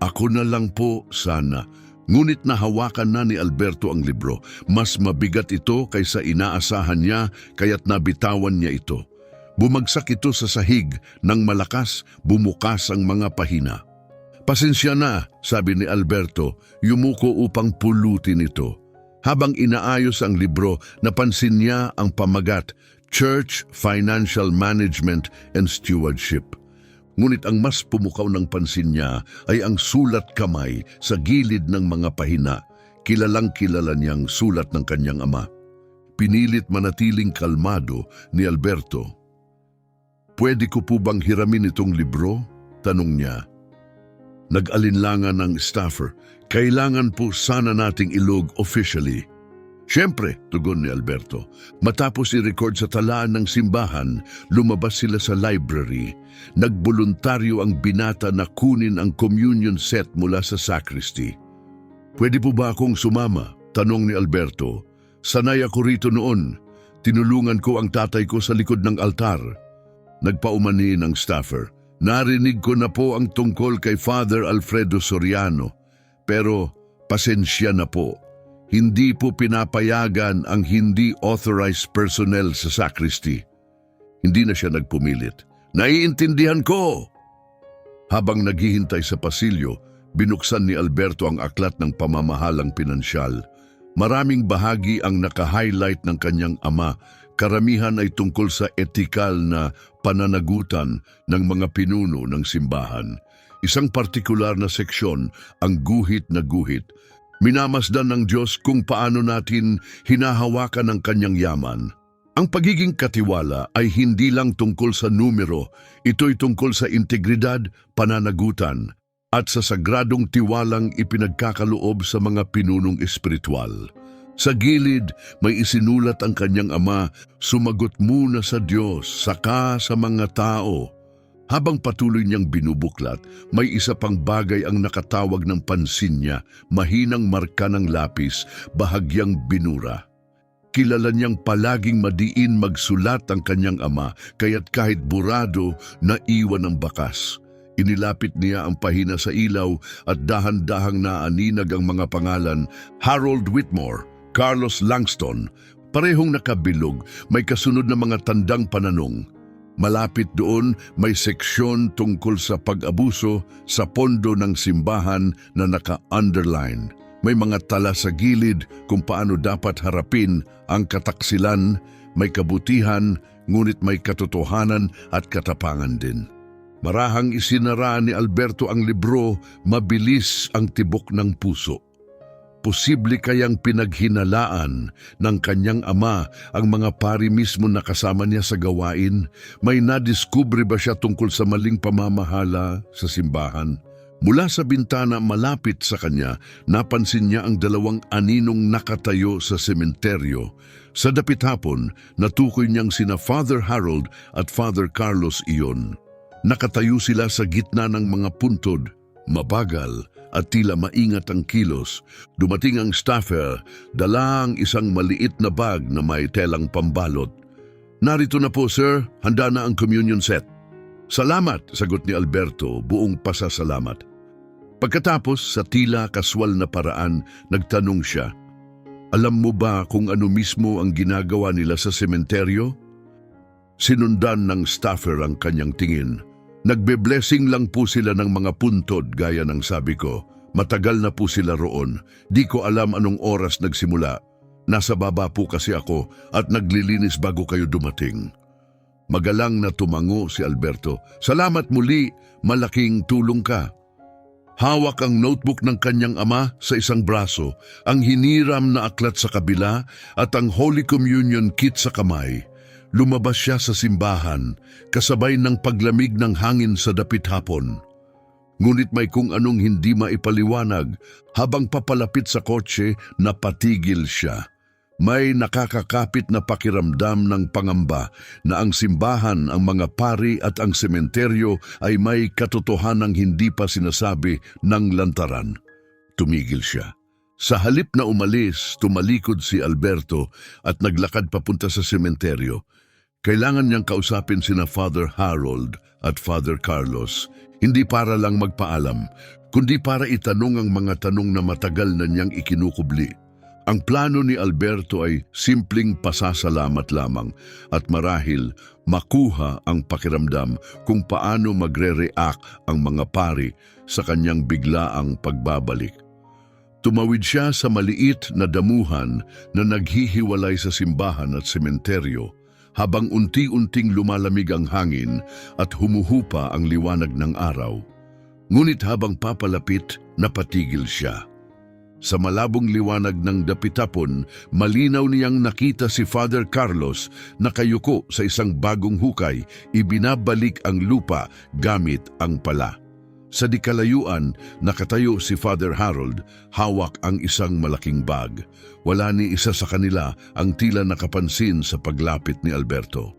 Ako na lang po, sana. Ngunit nahawakan na ni Alberto ang libro. Mas mabigat ito kaysa inaasahan niya, kaya't nabitawan niya ito. Bumagsak ito sa sahig, nang malakas, bumukas ang mga pahina. Pasensya na, sabi ni Alberto, yumuko upang pulutin ito. Habang inaayos ang libro, napansin niya ang pamagat, Church Financial Management and Stewardship. Ngunit ang mas pumukaw ng pansin niya ay ang sulat kamay sa gilid ng mga pahina. Kilalang kilala niyang sulat ng kanyang ama. Pinilit manatiling kalmado ni Alberto. Pwede ko po bang hiramin itong libro? Tanong niya. Nag-alinlangan ng staffer. Kailangan po sana nating ilog officially. Siyempre, tugon ni Alberto. Matapos i-record sa talaan ng simbahan, lumabas sila sa library. Nagboluntaryo ang binata na kunin ang communion set mula sa sacristy. Pwede po ba akong sumama? Tanong ni Alberto. Sanay ako rito noon. Tinulungan ko ang tatay ko sa likod ng altar. Nagpaumani ng staffer. Narinig ko na po ang tungkol kay Father Alfredo Soriano. Pero pasensya na po. Hindi po pinapayagan ang hindi authorized personnel sa sacristy. Hindi na siya nagpumilit. Naiintindihan ko! Habang naghihintay sa pasilyo, binuksan ni Alberto ang aklat ng pamamahalang pinansyal. Maraming bahagi ang naka-highlight ng kanyang ama. Karamihan ay tungkol sa etikal na pananagutan ng mga pinuno ng simbahan. Isang partikular na seksyon, ang guhit na guhit. Minamasdan ng Diyos kung paano natin hinahawakan ang kanyang yaman. Ang pagiging katiwala ay hindi lang tungkol sa numero, ito'y tungkol sa integridad, pananagutan, at sa sagradong tiwalang ipinagkakaloob sa mga pinunong espiritual. Sa gilid, may isinulat ang kanyang ama, sumagot muna sa Diyos, saka sa mga tao. Habang patuloy niyang binubuklat, may isa pang bagay ang nakatawag ng pansin niya, mahinang marka ng lapis, bahagyang binura. Kilala niyang palaging madiin magsulat ang kanyang ama, kaya't kahit burado, naiwan ang bakas. Inilapit niya ang pahina sa ilaw at dahan-dahang naaninag ang mga pangalan, Harold Whitmore, Carlos Langston, parehong nakabilog, may kasunod na mga tandang pananong. Malapit doon may seksyon tungkol sa pag-abuso sa pondo ng simbahan na naka-underline. May mga tala sa gilid kung paano dapat harapin ang kataksilan, may kabutihan, ngunit may katotohanan at katapangan din. Marahang isinara ni Alberto ang libro, mabilis ang tibok ng puso. Posible kayang pinaghinalaan ng kanyang ama ang mga pari mismo na kasama niya sa gawain? May nadiskubre ba siya tungkol sa maling pamamahala sa simbahan? Mula sa bintana malapit sa kanya, napansin niya ang dalawang aninong nakatayo sa sementeryo. Sa dapit hapon, natukoy niyang sina Father Harold at Father Carlos iyon. Nakatayo sila sa gitna ng mga puntod, mabagal, at tila maingat ang kilos. Dumating ang staffer, dalang isang maliit na bag na may telang pambalot. Narito na po, sir. Handa na ang communion set. Salamat, sagot ni Alberto, buong pasasalamat. Pagkatapos, sa tila kaswal na paraan, nagtanong siya, alam mo ba kung ano mismo ang ginagawa nila sa sementeryo? Sinundan ng staffer ang kanyang tingin. Nagbe-blessing lang po sila ng mga puntod gaya ng sabi ko. Matagal na po sila roon. Di ko alam anong oras nagsimula. Nasa baba po kasi ako at naglilinis bago kayo dumating. Magalang na tumango si Alberto. Salamat muli, malaking tulong ka. Hawak ang notebook ng kanyang ama sa isang braso, ang hiniram na aklat sa kabila at ang Holy Communion kit sa kamay. Lumabas siya sa simbahan, kasabay ng paglamig ng hangin sa dapit hapon. Ngunit may kung anong hindi maipaliwanag, habang papalapit sa kotse, napatigil siya. May nakakakapit na pakiramdam ng pangamba na ang simbahan, ang mga pari at ang sementeryo ay may katotohanang hindi pa sinasabi ng lantaran. Tumigil siya. Sa halip na umalis, tumalikod si Alberto at naglakad papunta sa sementeryo. Kailangan niyang kausapin sina Father Harold at Father Carlos, hindi para lang magpaalam, kundi para itanong ang mga tanong na matagal na niyang ikinukubli. Ang plano ni Alberto ay simpleng pasasalamat lamang at marahil makuha ang pakiramdam kung paano magre-react ang mga pari sa kanyang biglaang pagbabalik. Tumawid siya sa maliit na damuhan na naghihiwalay sa simbahan at sementeryo habang unti-unting lumalamig ang hangin at humuhupa ang liwanag ng araw. Ngunit habang papalapit, napatigil siya. Sa malabong liwanag ng dapitapon, malinaw niyang nakita si Father Carlos na kayuko sa isang bagong hukay, ibinabalik ang lupa gamit ang pala. Sa di kalayuan, nakatayo si Father Harold, hawak ang isang malaking bag. Wala ni isa sa kanila ang tila nakapansin sa paglapit ni Alberto.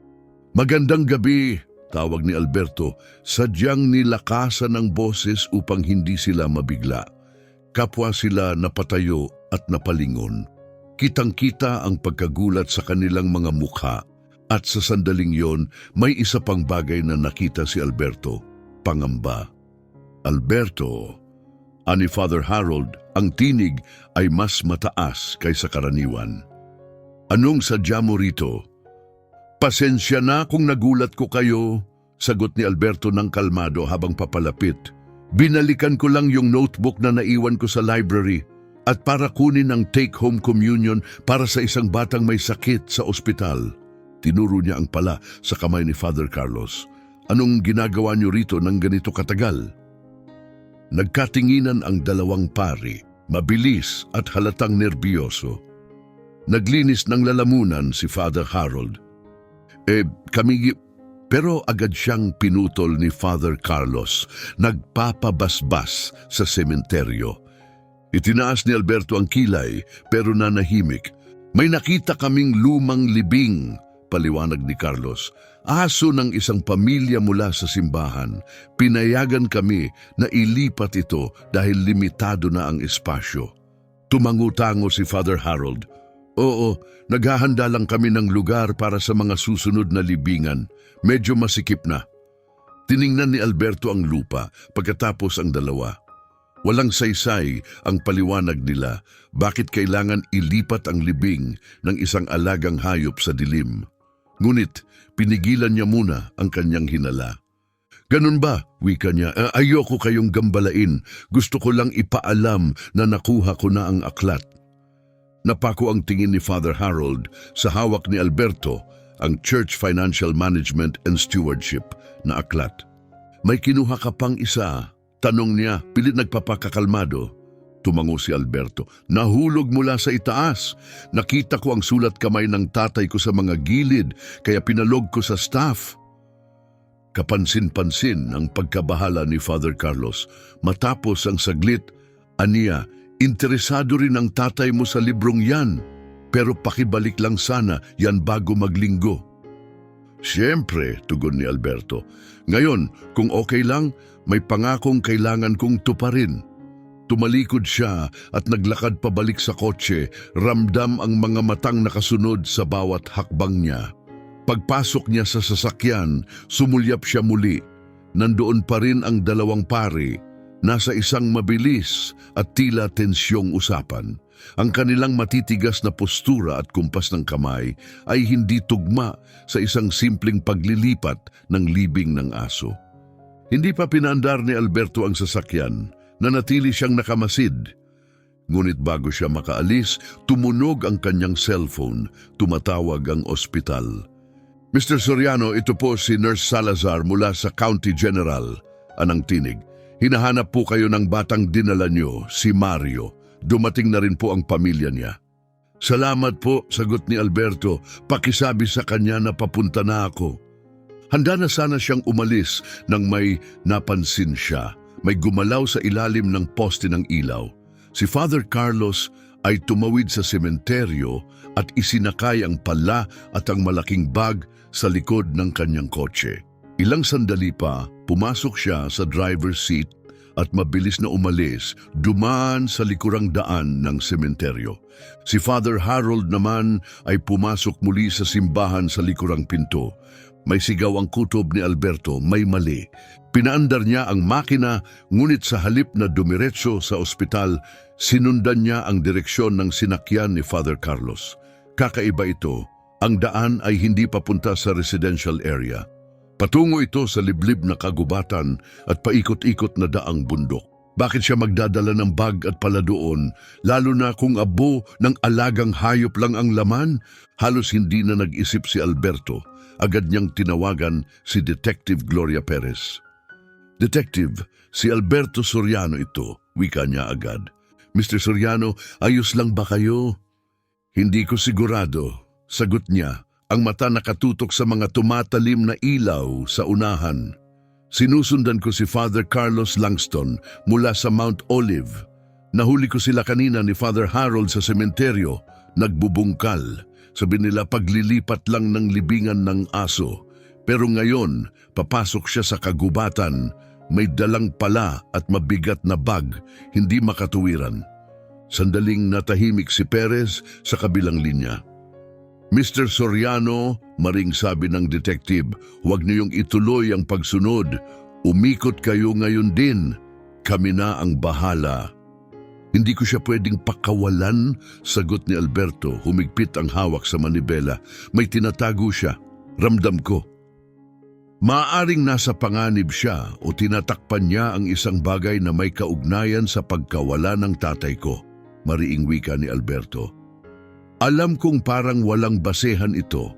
"Magandang gabi," tawag ni Alberto, sadyang nilakasan ng boses upang hindi sila mabigla. Kapwa sila napatayo at napalingon. Kitang-kita ang pagkagulat sa kanilang mga mukha at sa sandaling yon may isa pang bagay na nakita si Alberto, pangamba. "Alberto," ani Father Harold, ang tinig ay mas mataas kaysa karaniwan. "Anong sadya mo rito?" "Pasensya na kung nagulat ko kayo," sagot ni Alberto ng kalmado habang papalapit. "Binalikan ko lang yung notebook na naiwan ko sa library at para kunin ang take-home communion para sa isang batang may sakit sa ospital." Tinuro niya ang pala sa kamay ni Father Carlos. "Anong ginagawa niyo rito ng ganito katagal?" Nagkatinginan ang dalawang pari, mabilis at halatang nerbiyoso. Naglinis ng lalamunan si Father Harold. Pero agad siyang pinutol ni Father Carlos, nagpapabasbas sa sementeryo. Itinaas ni Alberto ang kilay pero nanahimik. "May nakita kaming lumang libing," paliwanag ni Carlos. "Aso ng isang pamilya mula sa simbahan. Pinayagan kami na ilipat ito dahil limitado na ang espasyo." Tumango-tango si Father Harold. "Oo, naghahanda lang kami ng lugar para sa mga susunod na libingan. Medyo masikip na." Tiningnan ni Alberto ang lupa, pagkatapos ang dalawa. Walang saysay ang paliwanag nila. Bakit kailangan ilipat ang libing ng isang alagang hayop sa dilim? Ngunit pinigilan niya muna ang kanyang hinala. "Ganun ba?" wika niya. Ayoko kayong gambalain. Gusto ko lang ipaalam na nakuha ko na ang aklat." Napako ang tingin ni Father Harold sa hawak ni Alberto, ang Church Financial Management and Stewardship na aklat. "May kinuha ka pang isa?" tanong niya, pilit nagpapakakalmado. Tumango si Alberto. "Nahulog mula sa itaas. Nakita ko ang sulat kamay ng tatay ko sa mga gilid, kaya pinalog ko sa staff." Kapansin-pansin ang pagkabahala ni Father Carlos. Matapos ang saglit, aniya, "Interesado rin ang tatay mo sa librong yan. Pero pakibalik lang sana yan bago maglinggo." "Siyempre," tugon ni Alberto. "Ngayon, kung okay lang, may pangakong kailangan kong tuparin." Tumalikod siya at naglakad pabalik sa kotse, ramdam ang mga matang nakasunod sa bawat hakbang niya. Pagpasok niya sa sasakyan, sumulyap siya muli. Nandoon pa rin ang dalawang pari, nasa isang mabilis at tila tensyong usapan. Ang kanilang matitigas na postura at kumpas ng kamay ay hindi tugma sa isang simpleng paglilipat ng libing ng aso. Hindi pa pinaandar ni Alberto ang sasakyan Nanatili siyang nakamasid. Ngunit bago siya makaalis, tumunog ang kanyang cellphone. Tumatawag ang ospital. Mr. Soriano, ito po si Nurse Salazar mula sa County General. Anang tinig. Hinahanap po kayo ng batang dinala nyo, si Mario. Dumating na rin po ang pamilya niya. Salamat po, sagot ni Alberto. Pakisabi sa kanya na papunta na ako. Handa na sana siyang umalis nang may napansin siya. May gumalaw sa ilalim ng poste ng ilaw. Si Father Carlos ay tumawid sa sementeryo at isinakay ang pala at ang malaking bag sa likod ng kanyang kotse. Ilang sandali pa, pumasok siya sa driver's seat at mabilis na umalis, dumaan sa likurang daan ng sementeryo. Si Father Harold naman ay pumasok muli sa simbahan sa likurang pinto. May sigaw ang kutob ni Alberto, may mali. Pinaandar niya ang makina, ngunit sa halip na dumiretso sa ospital, sinundan niya ang direksyon ng sinakyan ni Father Carlos. Kakaiba ito, ang daan ay hindi papunta sa residential area. Patungo ito sa liblib na kagubatan at paikot-ikot na daang bundok. Bakit siya magdadala ng bag at pala doon, lalo na kung abo ng alagang hayop lang ang laman? Halos hindi na nag-isip si Alberto. Agad niyang tinawagan si Detective Gloria Perez. Detective, si Alberto Soriano ito, wika niya agad. Mr. Soriano, ayos lang ba kayo? Hindi ko sigurado, sagot niya. Ang mata nakatutok sa mga tumatalim na ilaw sa unahan. Sinusundan ko si Father Carlos Langston mula sa Mount Olive. Nahuli ko sila kanina ni Father Harold sa sementeryo, nagbubungkal. Sabi nila paglilipat lang ng libingan ng aso. Pero ngayon, papasok siya sa kagubatan, may dalang pala at mabigat na bag, hindi makatuwiran. Sandaling natahimik si Perez sa kabilang linya. Mr. Soriano, maring sabi ng detective, huwag niyong ituloy ang pagsunod. Umikot kayo ngayon din. Kami na ang bahala. Hindi ko siya pwedeng pakawalan, sagot ni Alberto, humigpit ang hawak sa manibela. May tinatago siya. Ramdam ko. Maaaring nasa panganib siya o tinatakpan niya ang isang bagay na may kaugnayan sa pagkawala ng tatay ko. Mariing wika ni Alberto. Alam kong parang walang basehan ito,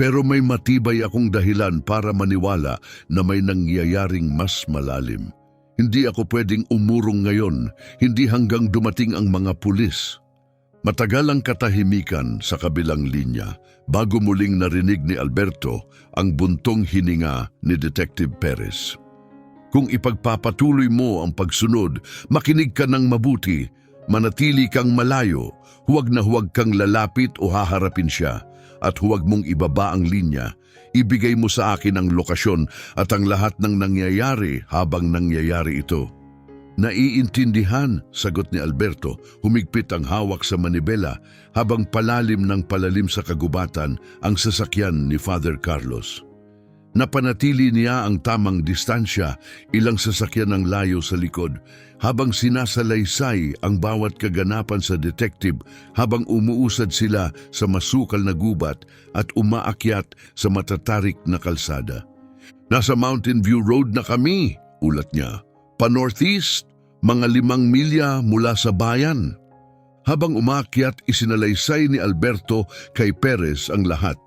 pero may matibay akong dahilan para maniwala na may nangyayaring mas malalim. Hindi ako pwedeng umurong ngayon, hindi hanggang dumating ang mga pulis. Matagal ang katahimikan sa kabilang linya bago muling narinig ni Alberto ang buntong hininga ni Detective Perez. Kung ipagpapatuloy mo ang pagsunod, makinig ka ng mabuti, manatili kang malayo, huwag na huwag kang lalapit o haharapin siya, at huwag mong ibaba ang linya. Ibigay mo sa akin ang lokasyon at ang lahat ng nangyayari habang nangyayari ito. Naiintindihan, sagot ni Alberto, humigpit ang hawak sa manibela habang palalim sa kagubatan ang sasakyan ni Father Carlos. Napanatili niya ang tamang distansya, ilang sasakyan ang layo sa likod, habang sinasalaysay ang bawat kaganapan sa detective habang umuusad sila sa masukal na gubat at umaakyat sa matatarik na kalsada. Nasa Mountain View Road na kami, ulat niya. Pa-northeast, mga 5 milya mula sa bayan. Habang umaakyat, isinalaysay ni Alberto kay Perez ang lahat.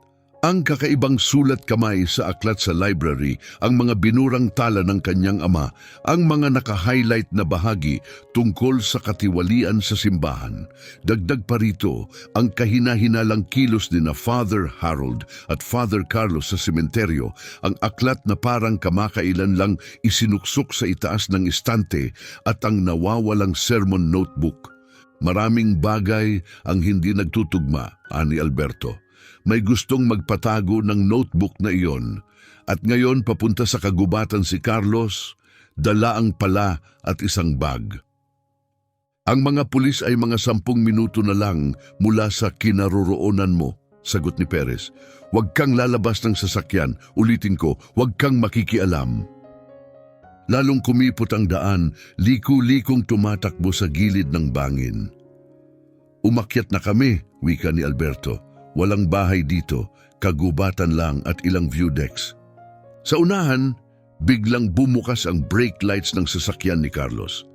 Ang kakaibang sulat kamay sa aklat sa library, ang mga binurang tala ng kanyang ama, ang mga naka-highlight na bahagi tungkol sa katiwalian sa simbahan. Dagdag pa rito, ang kahina-hinalang kilos ni na Father Harold at Father Carlos sa sementeryo, ang aklat na parang kamakailan lang isinuksok sa itaas ng istante at ang nawawalang sermon notebook. Maraming bagay ang hindi nagtutugma, ani Alberto. May gustong magpatago ng notebook na iyon at ngayon papunta sa kagubatan si Carlos, dala ang pala at isang bag. Ang mga pulis ay mga 10 minuto na lang mula sa kinaroroonan mo, sagot ni Perez. Huwag kang lalabas ng sasakyan, ulitin ko, huwag kang makikialam. Lalong kumipot ang daan, liku-likong tumatakbo sa gilid ng bangin. Umakyat na kami, wika ni Alberto. Walang bahay dito, kagubatan lang at ilang view decks. Sa unahan, biglang bumukas ang brake lights ng sasakyan ni Carlos.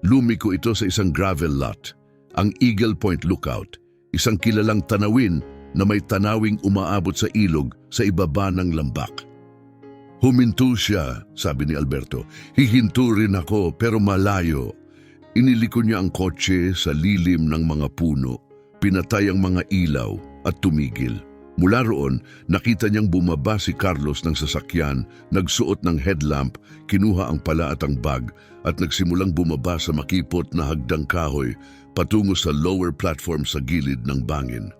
Lumiko ito sa isang gravel lot, ang Eagle Point Lookout, isang kilalang tanawin na may tanawing umaabot sa ilog sa ibaba ng lambak. Huminto siya, sabi ni Alberto. Hihinto rin ako pero malayo. Iniliko niya ang kotse sa lilim ng mga puno, pinatay ang mga ilaw at tumigil. Mula roon, nakita niyang bumaba si Carlos ng sasakyan, nagsuot ng headlamp, kinuha ang pala at ang bag at nagsimulang bumaba sa makipot na hagdang kahoy patungo sa lower platform sa gilid ng bangin.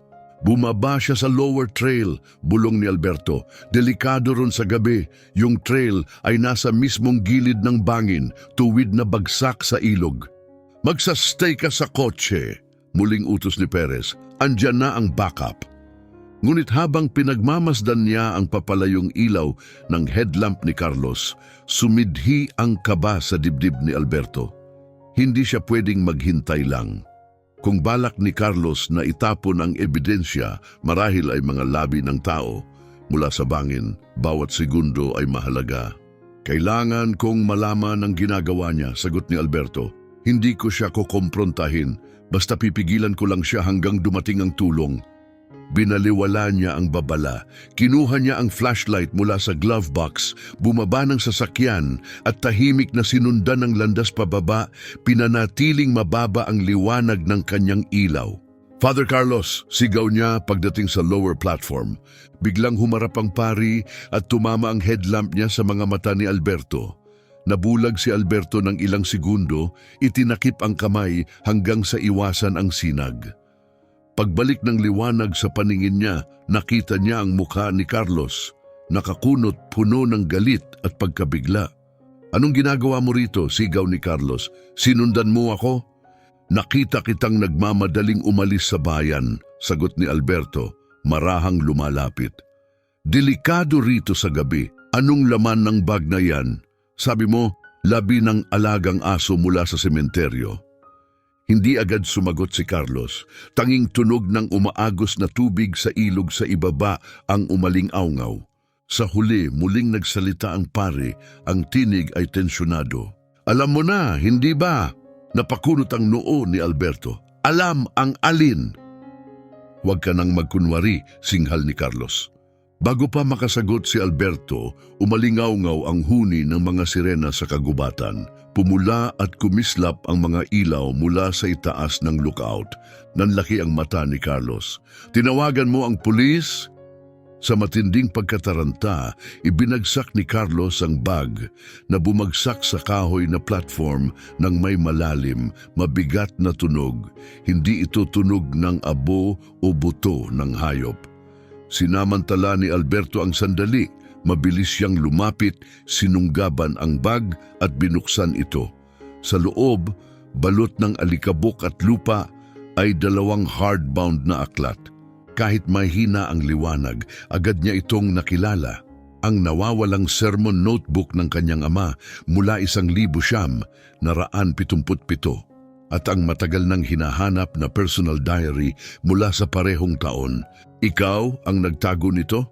Bumaba siya sa lower trail, bulong ni Alberto. Delikado ron sa gabi, yung trail ay nasa mismong gilid ng bangin, tuwid na bagsak sa ilog. Magsastay ka sa kotse, muling utos ni Perez. Andyan na ang backup. Ngunit habang pinagmamasdan niya ang papalayong ilaw ng headlamp ni Carlos, sumidhi ang kaba sa dibdib ni Alberto. Hindi siya pwedeng maghintay lang. Kung balak ni Carlos na itapon ang ebidensya, marahil ay mga labi ng tao mula sa bangin, bawat segundo ay mahalaga. Kailangan kong malaman ang ginagawa niya, sagot ni Alberto. Hindi ko siya kukomprontahin, basta pipigilan ko lang siya hanggang dumating ang tulong. Binaliwala niya ang babala, kinuha niya ang flashlight mula sa glove box, bumaba ng sasakyan at tahimik na sinundan ng landas pababa, pinanatiling mababa ang liwanag ng kanyang ilaw. Father Carlos, sigaw niya pagdating sa lower platform. Biglang humarap ang pari at tumama ang headlamp niya sa mga mata ni Alberto. Nabulag si Alberto ng ilang segundo, itinakip ang kamay hanggang sa iwasan ang sinag. Pagbalik ng liwanag sa paningin niya, nakita niya ang mukha ni Carlos, nakakunot puno ng galit at pagkabigla. Anong ginagawa mo rito? Sigaw ni Carlos. Sinundan mo ako? Nakita kitang nagmamadaling umalis sa bayan, sagot ni Alberto, marahang lumalapit. Delikado rito sa gabi. Anong laman ng bag na yan? Sabi mo, labi ng alagang aso mula sa sementeryo. Hindi agad sumagot si Carlos. Tanging tunog ng umaagos na tubig sa ilog sa ibaba ang umaling-awngaw. Sa huli, muling nagsalita ang pare, ang tinig ay tensyonado. Alam mo na, hindi ba? Napakunot ang noo ni Alberto. Alam ang alin. Huwag ka nang magkunwari, singhal ni Carlos. Bago pa makasagot si Alberto, umalingaw-ngaw ang huni ng mga sirena sa kagubatan. Pumula at kumislap ang mga ilaw mula sa itaas ng lookout. Nanlaki ang mata ni Carlos. Tinawagan mo ang pulis? Sa matinding pagkataranta, ibinagsak ni Carlos ang bag na bumagsak sa kahoy na platform ng may malalim, mabigat na tunog. Hindi ito tunog ng abo o buto ng hayop. Sinamantala ni Alberto ang sandali. Mabilis siyang lumapit, sinunggaban ang bag at binuksan ito. Sa loob, balot ng alikabok at lupa ay 2 hardbound na aklat. Kahit mahina ang liwanag, agad niya itong nakilala. Ang nawawalang sermon notebook ng kanyang ama mula 1977 at ang matagal nang hinahanap na personal diary mula sa parehong taon. Ikaw ang nagtago nito?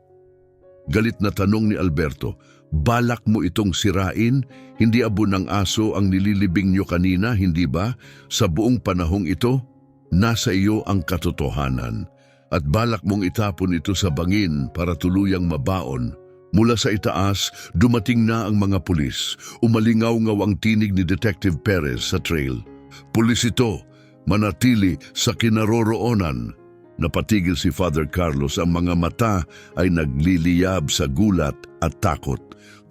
Galit na tanong ni Alberto. Balak mo itong sirain? Hindi abo ng aso ang nililibing niyo kanina, hindi ba? Sa buong panahong ito, nasa iyo ang katotohanan. At balak mong itapon ito sa bangin para tuluyang mabaon. Mula sa itaas, dumating na ang mga pulis. Umalingaw-ngaw ang tinig ni Detective Perez sa trail. Pulis ito, manatili sa kinaroroonan. Napatigil si Father Carlos, ang mga mata ay nagliliyab sa gulat at takot.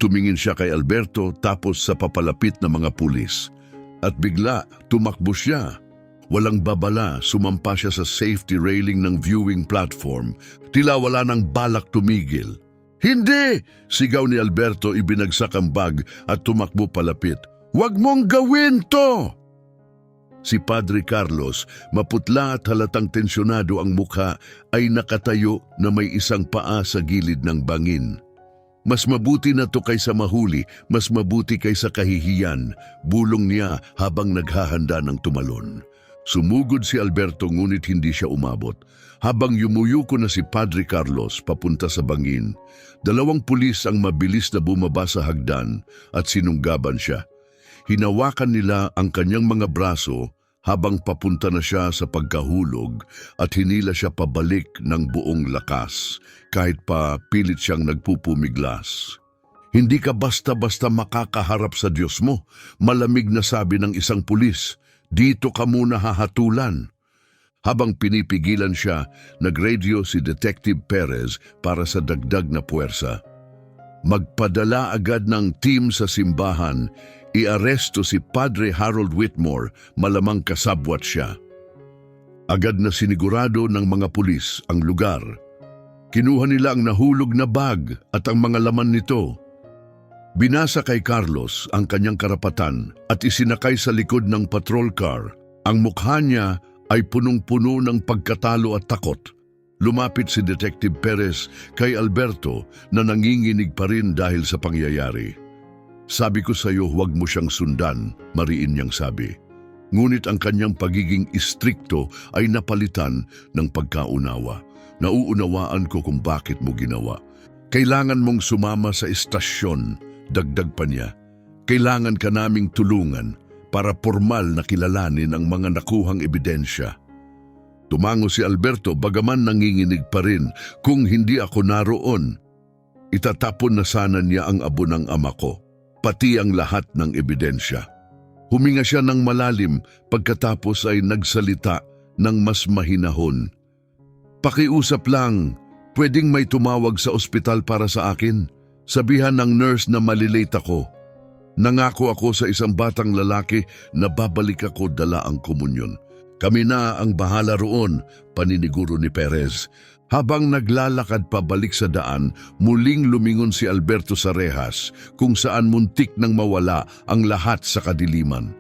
Tumingin siya kay Alberto tapos sa papalapit na mga pulis. At bigla, tumakbo siya. Walang babala, sumampa siya sa safety railing ng viewing platform. Tila wala nang balak tumigil. Hindi! Sigaw ni Alberto, ibinagsak ang bag at tumakbo palapit. Huwag mong gawin to! Si Padre Carlos, maputla at halatang tensyonado ang mukha, ay nakatayo na may isang paa sa gilid ng bangin. Mas mabuti na to kaysa mahuli, mas mabuti kaysa kahihiyan, bulong niya habang naghahanda ng tumalon. Sumugod si Alberto ngunit hindi siya umabot. Habang yumuyuko na si Padre Carlos papunta sa bangin, 2 pulis ang mabilis na bumaba sa hagdan at sinunggaban siya. Hinawakan nila ang kanyang mga braso habang papunta na siya sa pagkahulog at hinila siya pabalik ng buong lakas kahit pa pilit siyang nagpupumiglas. Hindi ka basta-basta makakaharap sa Diyos mo, malamig na sabi ng isang pulis. Dito ka muna hahatulan. Habang pinipigilan siya, nag-radio si Detective Perez para sa dagdag na puwersa. Magpadala agad ng team sa simbahan. Iaresto si Padre Harold Whitmore, malamang kasabwat siya. Agad na sinigurado ng mga pulis ang lugar. Kinuha nila ang nahulog na bag at ang mga laman nito. Binasa kay Carlos ang kanyang karapatan at isinakay sa likod ng patrol car. Ang mukha niya ay punong-puno ng pagkatalo at takot. Lumapit si Detective Perez kay Alberto na nanginginig pa rin dahil sa pangyayari. Sabi ko sa iyo, huwag mo siyang sundan, mariin niyang sabi. Ngunit ang kanyang pagiging istrikto ay napalitan ng pagkaunawa. Nauunawaan ko kung bakit mo ginawa. Kailangan mong sumama sa istasyon, dagdag pa niya. Kailangan ka naming tulungan para formal na kilalanin ang mga nakuhang ebidensya. Tumango si Alberto bagaman nanginginig pa rin. Kung hindi ako naroon, itatapon na sana niya ang abo ng ama ko, pati ang lahat ng ebidensya. Huminga siya ng malalim pagkatapos ay nagsalita ng mas mahinahon. Pakiusap lang, pwedeng may tumawag sa ospital para sa akin. Sabihan ng nurse na malilate ako. Nangako ako sa isang batang lalaki na babalik ako dala ang komunyon. Kami na ang bahala roon, paniniguro ni Perez. Habang naglalakad pabalik sa daan, muling lumingon si Alberto sa rehas kung saan muntik nang mawala ang lahat sa kadiliman.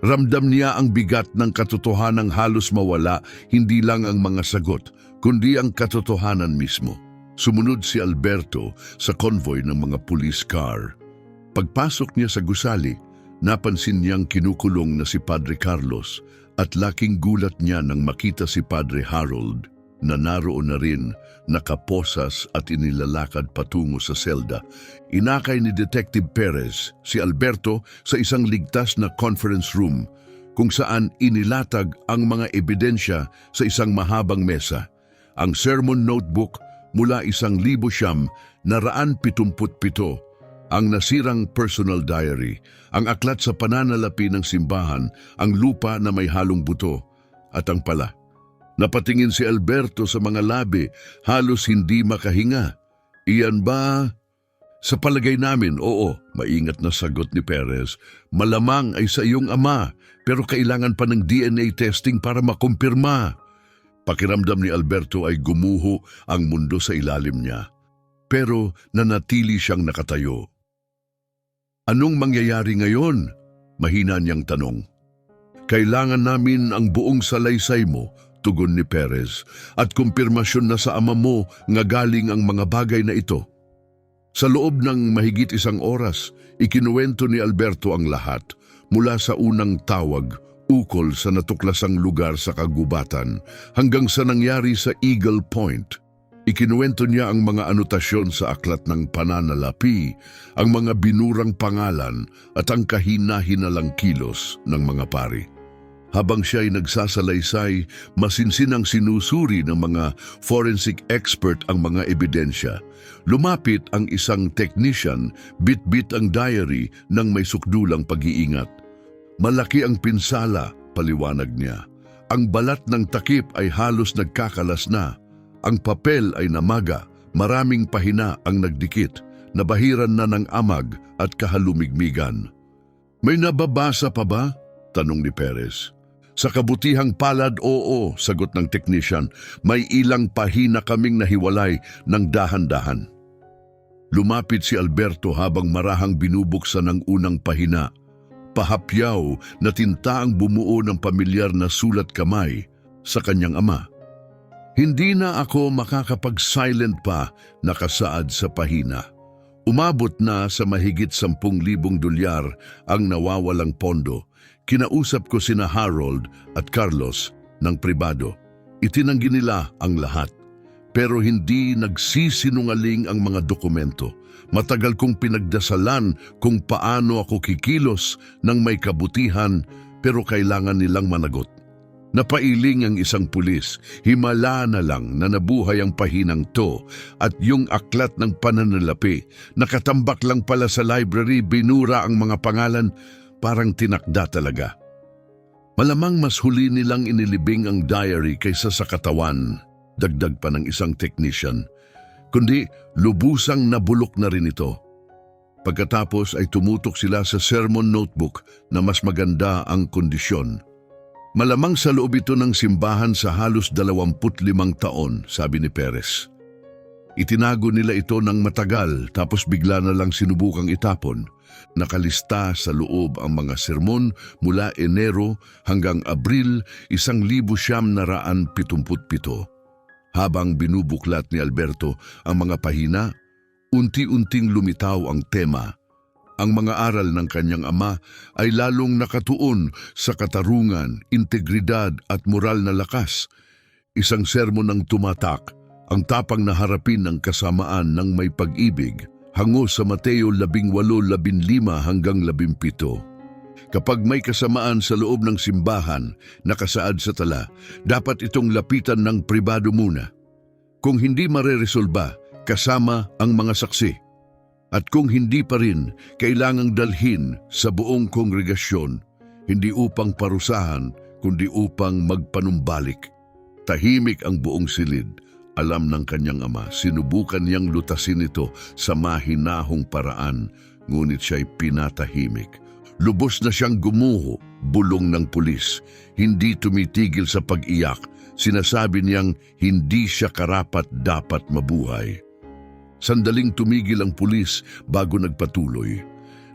Ramdam niya ang bigat ng katotohanang halos mawala, hindi lang ang mga sagot, kundi ang katotohanan mismo. Sumunod si Alberto sa convoy ng mga police car. Pagpasok niya sa gusali, napansin niyang kinukulong na si Padre Carlos at laking gulat niya nang makita si Padre Harold na naroon na rin, nakaposas at inilalakad patungo sa selda. Inakay ni Detective Perez si Alberto sa isang ligtas na conference room kung saan inilatag ang mga ebidensya sa isang mahabang mesa. Ang sermon notebook mula 1,177, ang nasirang personal diary, ang aklat sa pananalapi ng simbahan, ang lupa na may halong buto, at ang pala. Napatingin si Alberto sa mga labi, halos hindi makahinga. Iyan ba? Sa palagay namin, oo, maingat na sagot ni Perez. Malamang ay sa iyong ama, pero kailangan pa ng DNA testing para makumpirma. Pakiramdam ni Alberto ay gumuho ang mundo sa ilalim niya. Pero nanatili siyang nakatayo. Anong mangyayari ngayon? Mahina niyang tanong. Kailangan namin ang buong salaysay mo, tugon ni Perez, at kumpirmasyon na sa ama mo nga galing ang mga bagay na ito. Sa loob ng mahigit 1 oras, ikinuwento ni Alberto ang lahat, mula sa unang tawag, ukol sa natuklasang lugar sa kagubatan, hanggang sa nangyari sa Eagle Point. Ikinuwento niya ang mga anotasyon sa aklat ng pananalapi, ang mga binurang pangalan at ang kahina-hinalang kilos ng mga pari. Habang siya ay nagsasalaysay, masinsinang sinusuri ng mga forensic expert ang mga ebidensya. Lumapit ang isang technician, bit-bit ang diary ng may sukdulang pag-iingat. Malaki ang pinsala, paliwanag niya. Ang balat ng takip ay halos nagkakalas na. Ang papel ay namaga, maraming pahina ang nagdikit, nabahiran na ng amag at kahalumigmigan. May nababasa pa ba? Tanong ni Perez. Sa kabutihang palad, oo, sagot ng technician. May ilang pahina kaming nahiwalay ng dahan-dahan. Lumapit si Alberto habang marahang binubuksan ang unang pahina. Pahapyaw na tinta ang bumuo ng pamilyar na sulat kamay sa kanyang ama. Hindi na ako makakapag-silent pa, nakasaad sa pahina. Umabot na sa mahigit 10,000 dolyar ang nawawalang pondo. Kinausap ko sina Harold at Carlos ng pribado. Itinanggi nila ang lahat. pero hindi nagsisinungaling ang mga dokumento. Matagal kong pinagdasalan kung paano ako kikilos ng may kabutihan, pero kailangan nilang managot. Napailing ang isang pulis, himala na lang na nabuhay ang pahinang to at yung aklat ng pananalapi. Nakatambak lang pala sa library, binura ang mga pangalan, parang tinakda talaga. Malamang mas huli nilang inilibing ang diary kaysa sa katawan, dagdag pa ng isang technician. Kundi lubusang nabulok na rin ito. Pagkatapos ay tumutok sila sa sermon notebook na mas maganda ang kondisyon. Malamang sa loob ito ng simbahan sa halos 25 taon, sabi ni Perez. Itinago nila ito ng matagal tapos bigla na lang sinubukang itapon. Nakalista sa loob ang mga sermon mula Enero hanggang Abril 1977. Habang binubuklat ni Alberto ang mga pahina, unti-unting lumitaw ang tema. Ang mga aral ng kanyang ama ay lalong nakatuon sa katarungan, integridad at moral na lakas. Isang sermon ang tumatak, ang tapang na harapin ng kasamaan ng may pag-ibig, hango sa Mateo 18:15 hanggang 17. Kapag may kasamaan sa loob ng simbahan, nakasaad sa tala, dapat itong lapitan ng pribado muna. Kung hindi mareresolba, kasama ang mga saksi. At kung hindi pa rin, kailangang dalhin sa buong kongregasyon, hindi upang parusahan, kundi upang magpanumbalik. Tahimik ang buong silid. Alam ng kanyang ama, sinubukan niyang lutasin ito sa mahinahong paraan, ngunit siya'y pinatahimik. Lubos na siyang gumuho, bulong ng pulis. Hindi tumitigil sa pag-iyak. Sinasabi niyang hindi siya karapat-dapat mabuhay. Sandaling tumigil ang pulis bago nagpatuloy.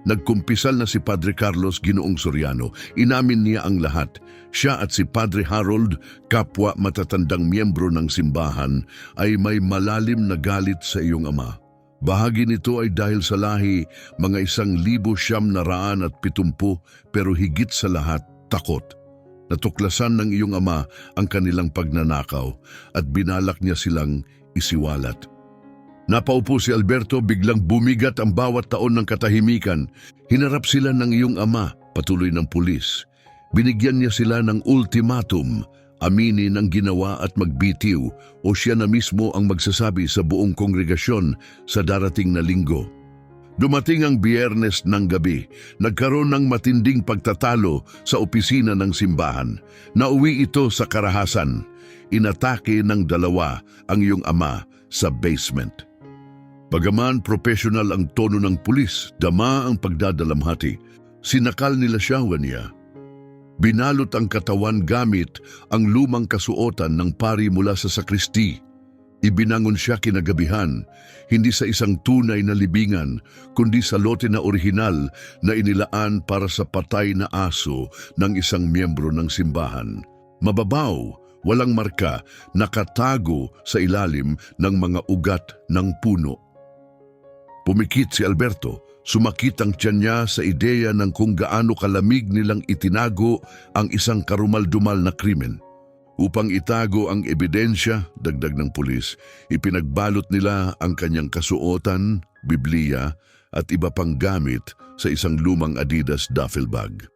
Nagkumpisal na si Padre Carlos Ginoong Soriano. Inamin niya ang lahat. Siya at si Padre Harold, kapwa matatandang miyembro ng simbahan, ay may malalim na galit sa iyong ama. Bahagi nito ay dahil sa lahi, mga 1,970, pero higit sa lahat, takot. Natuklasan ng iyong ama ang kanilang pagnanakaw at binalak niya silang isiwalat. Napaupo si Alberto, biglang bumigat ang bawat taon ng katahimikan. Hinarap sila ng iyong ama, patuloy ng pulis. Binigyan niya sila ng ultimatum, aminin ang ginawa at magbitiw o siya na mismo ang magsasabi sa buong kongregasyon sa darating na linggo. Dumating ang Biyernes ng gabi, nagkaroon ng matinding pagtatalo sa opisina ng simbahan. Nauwi ito sa karahasan. Inatake ng dalawa ang iyong ama sa basement. Bagaman profesional ang tono ng pulis, dama ang pagdadalamhati. Sinakal nila siya, Wania. Binalot ang katawan gamit ang lumang kasuotan ng pari mula sa sakristi. Ibinangon siya kinagabihan, hindi sa isang tunay na libingan, kundi sa lote na orihinal na inilaan para sa patay na aso ng isang miyembro ng simbahan. Mababaw, walang marka, nakatago sa ilalim ng mga ugat ng puno. Pumikit si Alberto, sumakit ang tiyan niya sa ideya ng kung gaano kalamig nilang itinago ang isang karumal-dumal na krimen. Upang itago ang ebidensya, dagdag ng pulis, ipinagbalot nila ang kanyang kasuotan, Biblia at iba pang gamit sa isang lumang Adidas duffel bag.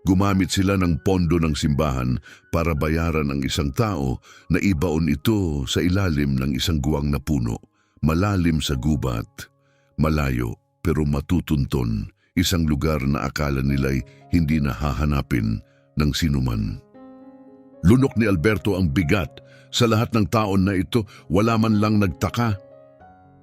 Gumamit sila ng pondo ng simbahan para bayaran ang isang tao na ibaon ito sa ilalim ng isang guwang na puno, malalim sa gubat. Malayo pero matutunton, isang lugar na akala nila'y hindi nahahanapin ng sinuman. Lunok ni Alberto ang bigat. Sa lahat ng taon na ito, wala man lang nagtaka.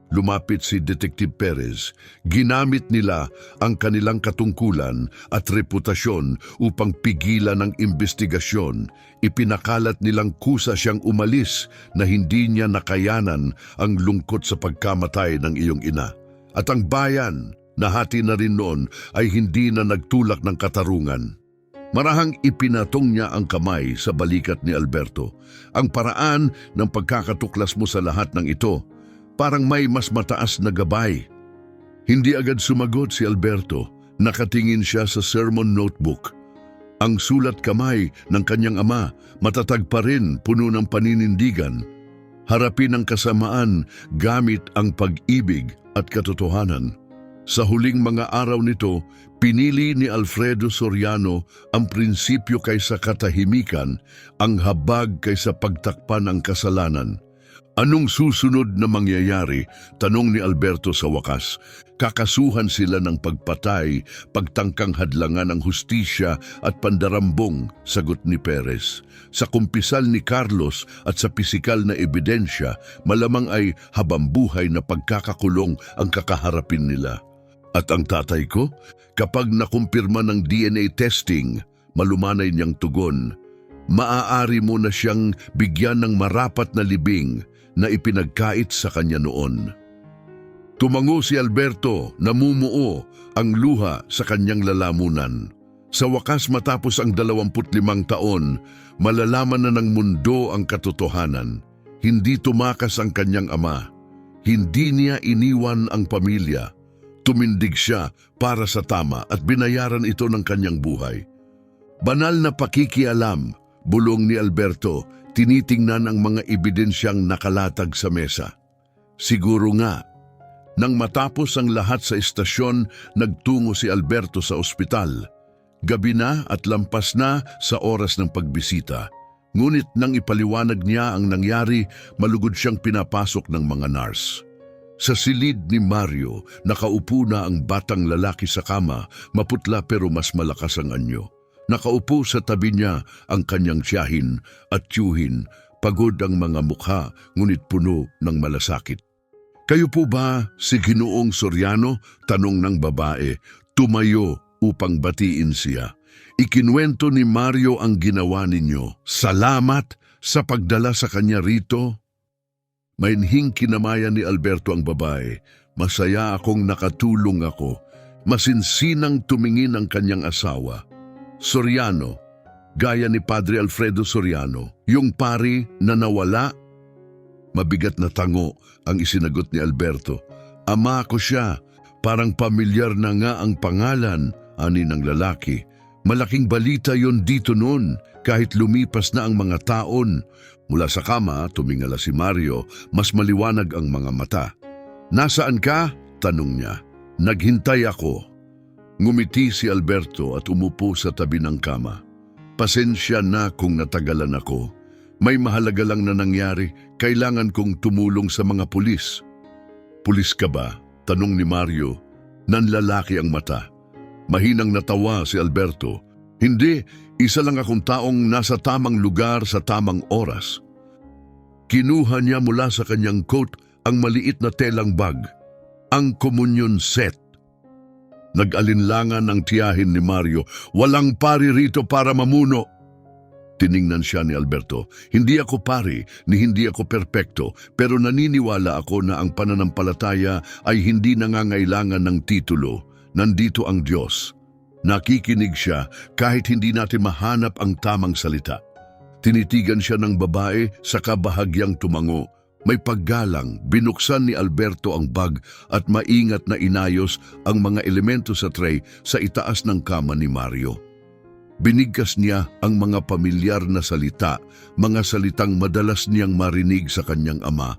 Lumapit si Detective Perez. Ginamit nila ang kanilang katungkulan at reputasyon upang pigilan ang investigasyon. Ipinakalat nilang kusa siyang umalis na hindi niya nakayanan ang lungkot sa pagkamatay ng iyong ina. At ang bayan, nahati na rin noon, ay hindi na nagtulak ng katarungan. Marahang ipinatong niya ang kamay sa balikat ni Alberto. Ang paraan ng pagkakatuklas mo sa lahat ng ito, parang may mas mataas na gabay. Hindi agad sumagot si Alberto. Nakatingin siya sa sermon notebook. Ang sulat kamay ng kanyang ama, matatag pa rin, puno ng paninindigan. Harapin ang kasamaan gamit ang pag-ibig at katotohanan. Sa huling mga araw nito, pinili ni Alfredo Soriano ang prinsipyo kaysa katahimikan, ang habag kaysa pagtakpan ng kasalanan. Anong susunod na mangyayari? Tanong ni Alberto sa wakas. Kakasuhan sila ng pagpatay, pagtangkang hadlangan ng hustisya at pandarambong, sagot ni Perez. Sa kumpisal ni Carlos at sa pisikal na ebidensya, malamang ay habambuhay na pagkakakulong ang kakaharapin nila. At ang tatay ko, kapag nakumpirma ng DNA testing, malumanay niyang tugon, maaari mo na siyang bigyan ng marapat na libing na ipinagkait sa kanya noon. Tumango si Alberto, namumuo ang luha sa kanyang lalamunan. Sa wakas matapos ang 25 taon, malalaman na ng mundo ang katotohanan. Hindi tumakas ang kanyang ama. Hindi niya iniwan ang pamilya. Tumindig siya para sa tama at binayaran ito ng kanyang buhay. Banal na pakikialam, bulong ni Alberto, tinitingnan ang mga ebidensyang nakalatag sa mesa. Siguro nga, nang matapos ang lahat sa istasyon, nagtungo si Alberto sa ospital. Gabi na at lampas na sa oras ng pagbisita. Ngunit nang ipaliwanag niya ang nangyari, malugod siyang pinapasok ng mga nurse. Sa silid ni Mario, nakaupo na ang batang lalaki sa kama, maputla pero mas malakas ang anyo. Nakaupo sa tabi niya ang kanyang tiyahin at tiyuhin, pagod ang mga mukha ngunit puno ng malasakit. Kayo po ba si Ginoong Soriano? Tanong ng babae, tumayo upang batiin siya. Ikinwento ni Mario ang ginawa ninyo. Salamat sa pagdala sa kanya rito. Mainhing kinamayan ni Alberto ang babae. Masaya akong nakatulong ako. Masinsinang tumingin ang kanyang asawa. Soriano, gaya ni Padre Alfredo Soriano, yung pari na nawala. Mabigat na tango ang isinagot ni Alberto. Ama ko siya, parang pamilyar na nga ang pangalan, ani ng lalaki. Malaking balita yon dito noon, kahit lumipas na ang mga taon. Mula sa kama, tumingala si Mario, mas maliwanag ang mga mata. Nasaan ka? Tanong niya. Naghintay ako. Ngumiti si Alberto at umupo sa tabi ng kama. Pasensya na kung natagalan ako. May mahalaga lang na nangyari, kailangan kong tumulong sa mga pulis. Pulis ka ba? Tanong ni Mario. Nanlalaki ang mata. Mahinang natawa si Alberto. Hindi, isa lang akong taong nasa tamang lugar sa tamang oras. Kinuha niya mula sa kanyang coat ang maliit na telang bag, ang communion set. Nag-alinlangan ang tiyahin ni Mario, walang pari rito para mamuno. Tiningnan siya ni Alberto, hindi ako pari ni hindi ako perpekto, pero naniniwala ako na ang pananampalataya ay hindi nangangailangan ng titulo. Nandito ang Diyos. Nakikinig siya kahit hindi natin mahanap ang tamang salita. Tinitigan siya ng babae sa kabahagyang tumango. May paggalang, binuksan ni Alberto ang bag at maingat na inayos ang mga elemento sa tray sa itaas ng kama ni Mario. Binigkas niya ang mga pamilyar na salita, mga salitang madalas niyang marinig sa kanyang ama.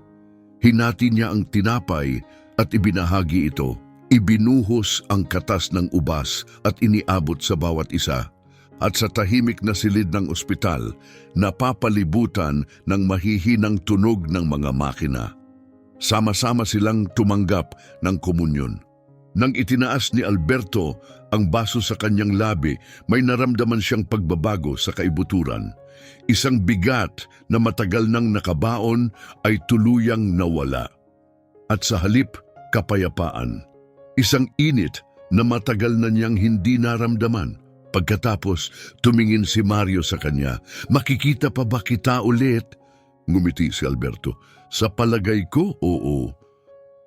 Hinati niya ang tinapay at ibinahagi ito. Ibinuhos ang katas ng ubas at iniabot sa bawat isa. At sa tahimik na silid ng ospital, napapalibutan ng mahihinang tunog ng mga makina. Sama-sama silang tumanggap ng komunyon. Nang itinaas ni Alberto ang baso sa kanyang labi, may naramdaman siyang pagbabago sa kaibuturan. Isang bigat na matagal nang nakabaon ay tuluyang nawala. At sa halip, kapayapaan. Isang init na matagal na niyang hindi naramdaman. Pagkatapos, tumingin si Mario sa kanya. Makikita pa ba kita ulit? Ngumiti si Alberto. Sa palagay ko, oo.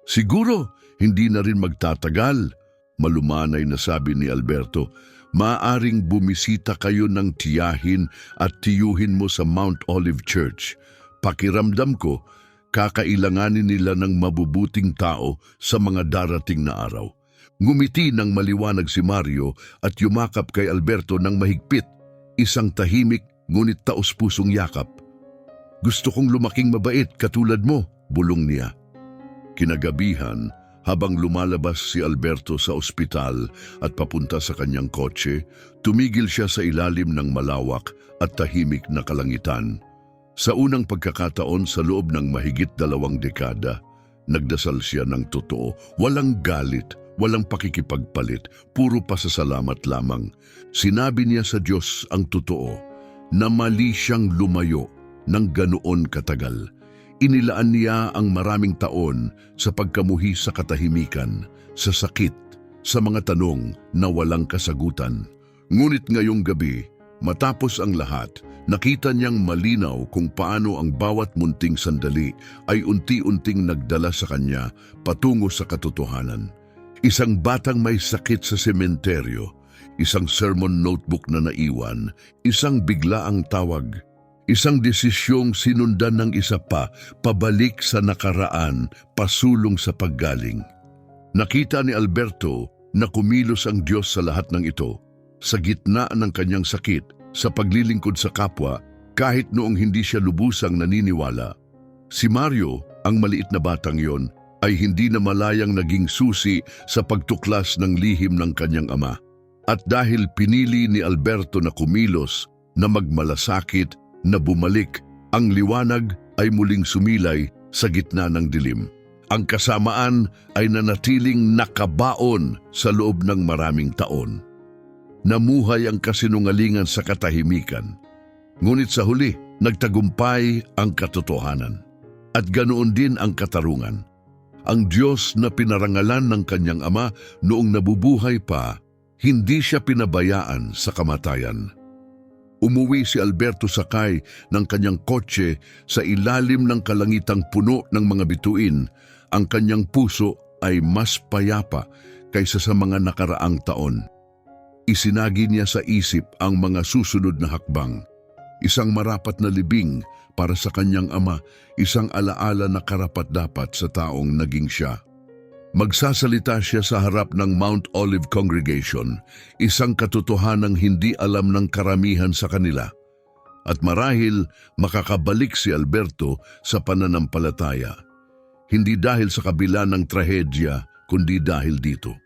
Siguro, hindi na rin magtatagal. Malumanay na sabi ni Alberto. Maaring bumisita kayo ng tiyahin at tiyuhin mo sa Mount Olive Church. Pakiramdam ko, kakailanganin nila ng mabubuting tao sa mga darating na araw. Ngumiti ng maliwanag si Mario at yumakap kay Alberto ng mahigpit, isang tahimik ngunit taos-pusong yakap. Gusto kong lumaking mabait katulad mo, bulong niya. Kinagabihan, habang lumalabas si Alberto sa ospital at papunta sa kanyang kotse, tumigil siya sa ilalim ng malawak at tahimik na kalangitan. Sa unang pagkakataon sa loob ng mahigit 2 dekada, nagdasal siya ng totoo, walang galit, walang pakikipagpalit, puro pasasalamat lamang. Sinabi niya sa Diyos ang totoo, na mali siyang lumayo ng ganoon katagal. Inilaan niya ang maraming taon sa pagkamuhi sa katahimikan, sa sakit, sa mga tanong na walang kasagutan. Ngunit ngayong gabi, matapos ang lahat, nakita niyang malinaw kung paano ang bawat munting sandali ay unti-unting nagdala sa kanya patungo sa katotohanan. Isang batang may sakit sa sementeryo, isang sermon notebook na naiwan, isang biglaang tawag, isang desisyong sinundan ng isa pa, pabalik sa nakaraan, pasulong sa paggaling. Nakita ni Alberto na kumilos ang Diyos sa lahat ng ito, sa gitna ng kanyang sakit, sa paglilingkod sa kapwa, kahit noong hindi siya lubusang naniniwala. Si Mario, ang maliit na batang yon, ay hindi na malayang naging susi sa pagtuklas ng lihim ng kanyang ama. At dahil pinili ni Alberto na kumilos, na magmalasakit, na bumalik, ang liwanag ay muling sumilay sa gitna ng dilim. Ang kasamaan ay nanatiling nakabaon sa loob ng maraming taon. Namuhay ang kasinungalingan sa katahimikan. Ngunit sa huli, nagtagumpay ang katotohanan. At ganoon din ang katarungan. Ang Diyos na pinarangalan ng kanyang ama noong nabubuhay pa, hindi siya pinabayaan sa kamatayan. Umuwi si Alberto sakay ng kanyang kotse sa ilalim ng kalangitang puno ng mga bituin. Ang kanyang puso ay mas payapa kaysa sa mga nakaraang taon. Isinagi niya sa isip ang mga susunod na hakbang. Isang marapat na libing para sa kanyang ama, isang alaala na karapat-dapat sa taong naging siya. Magsasalita siya sa harap ng Mount Olive Congregation, isang katotohanang hindi alam ng karamihan sa kanila. At marahil makakabalik si Alberto sa pananampalataya. Hindi dahil sa kabila ng trahedya, kundi dahil dito.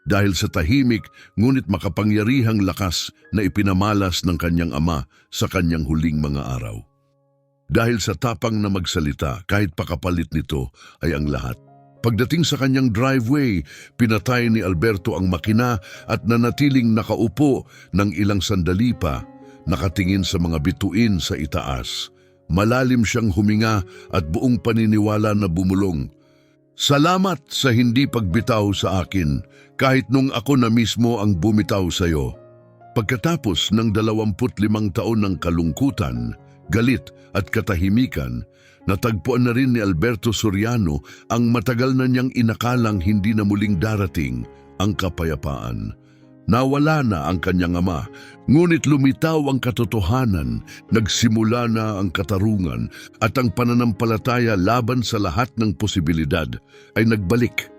Dahil sa tahimik ngunit makapangyarihang lakas na ipinamalas ng kanyang ama sa kanyang huling mga araw. Dahil sa tapang na magsalita, kahit pakapalit nito ay ang lahat. Pagdating sa kanyang driveway, pinatay ni Alberto ang makina at nanatiling nakaupo ng ilang sandali pa, nakatingin sa mga bituin sa itaas. Malalim siyang huminga at buong paniniwala na bumulong. Salamat sa hindi pagbitaw sa akin, kahit nung ako na mismo ang bumitaw sa iyo. Pagkatapos ng 25 taon ng kalungkutan, galit at katahimikan, natagpuan na rin ni Alberto Soriano ang matagal na niyang inakalang hindi na muling darating, ang kapayapaan. Nawala na ang kanyang ama, ngunit lumitaw ang katotohanan, nagsimula na ang katarungan at ang pananampalataya laban sa lahat ng posibilidad ay nagbalik.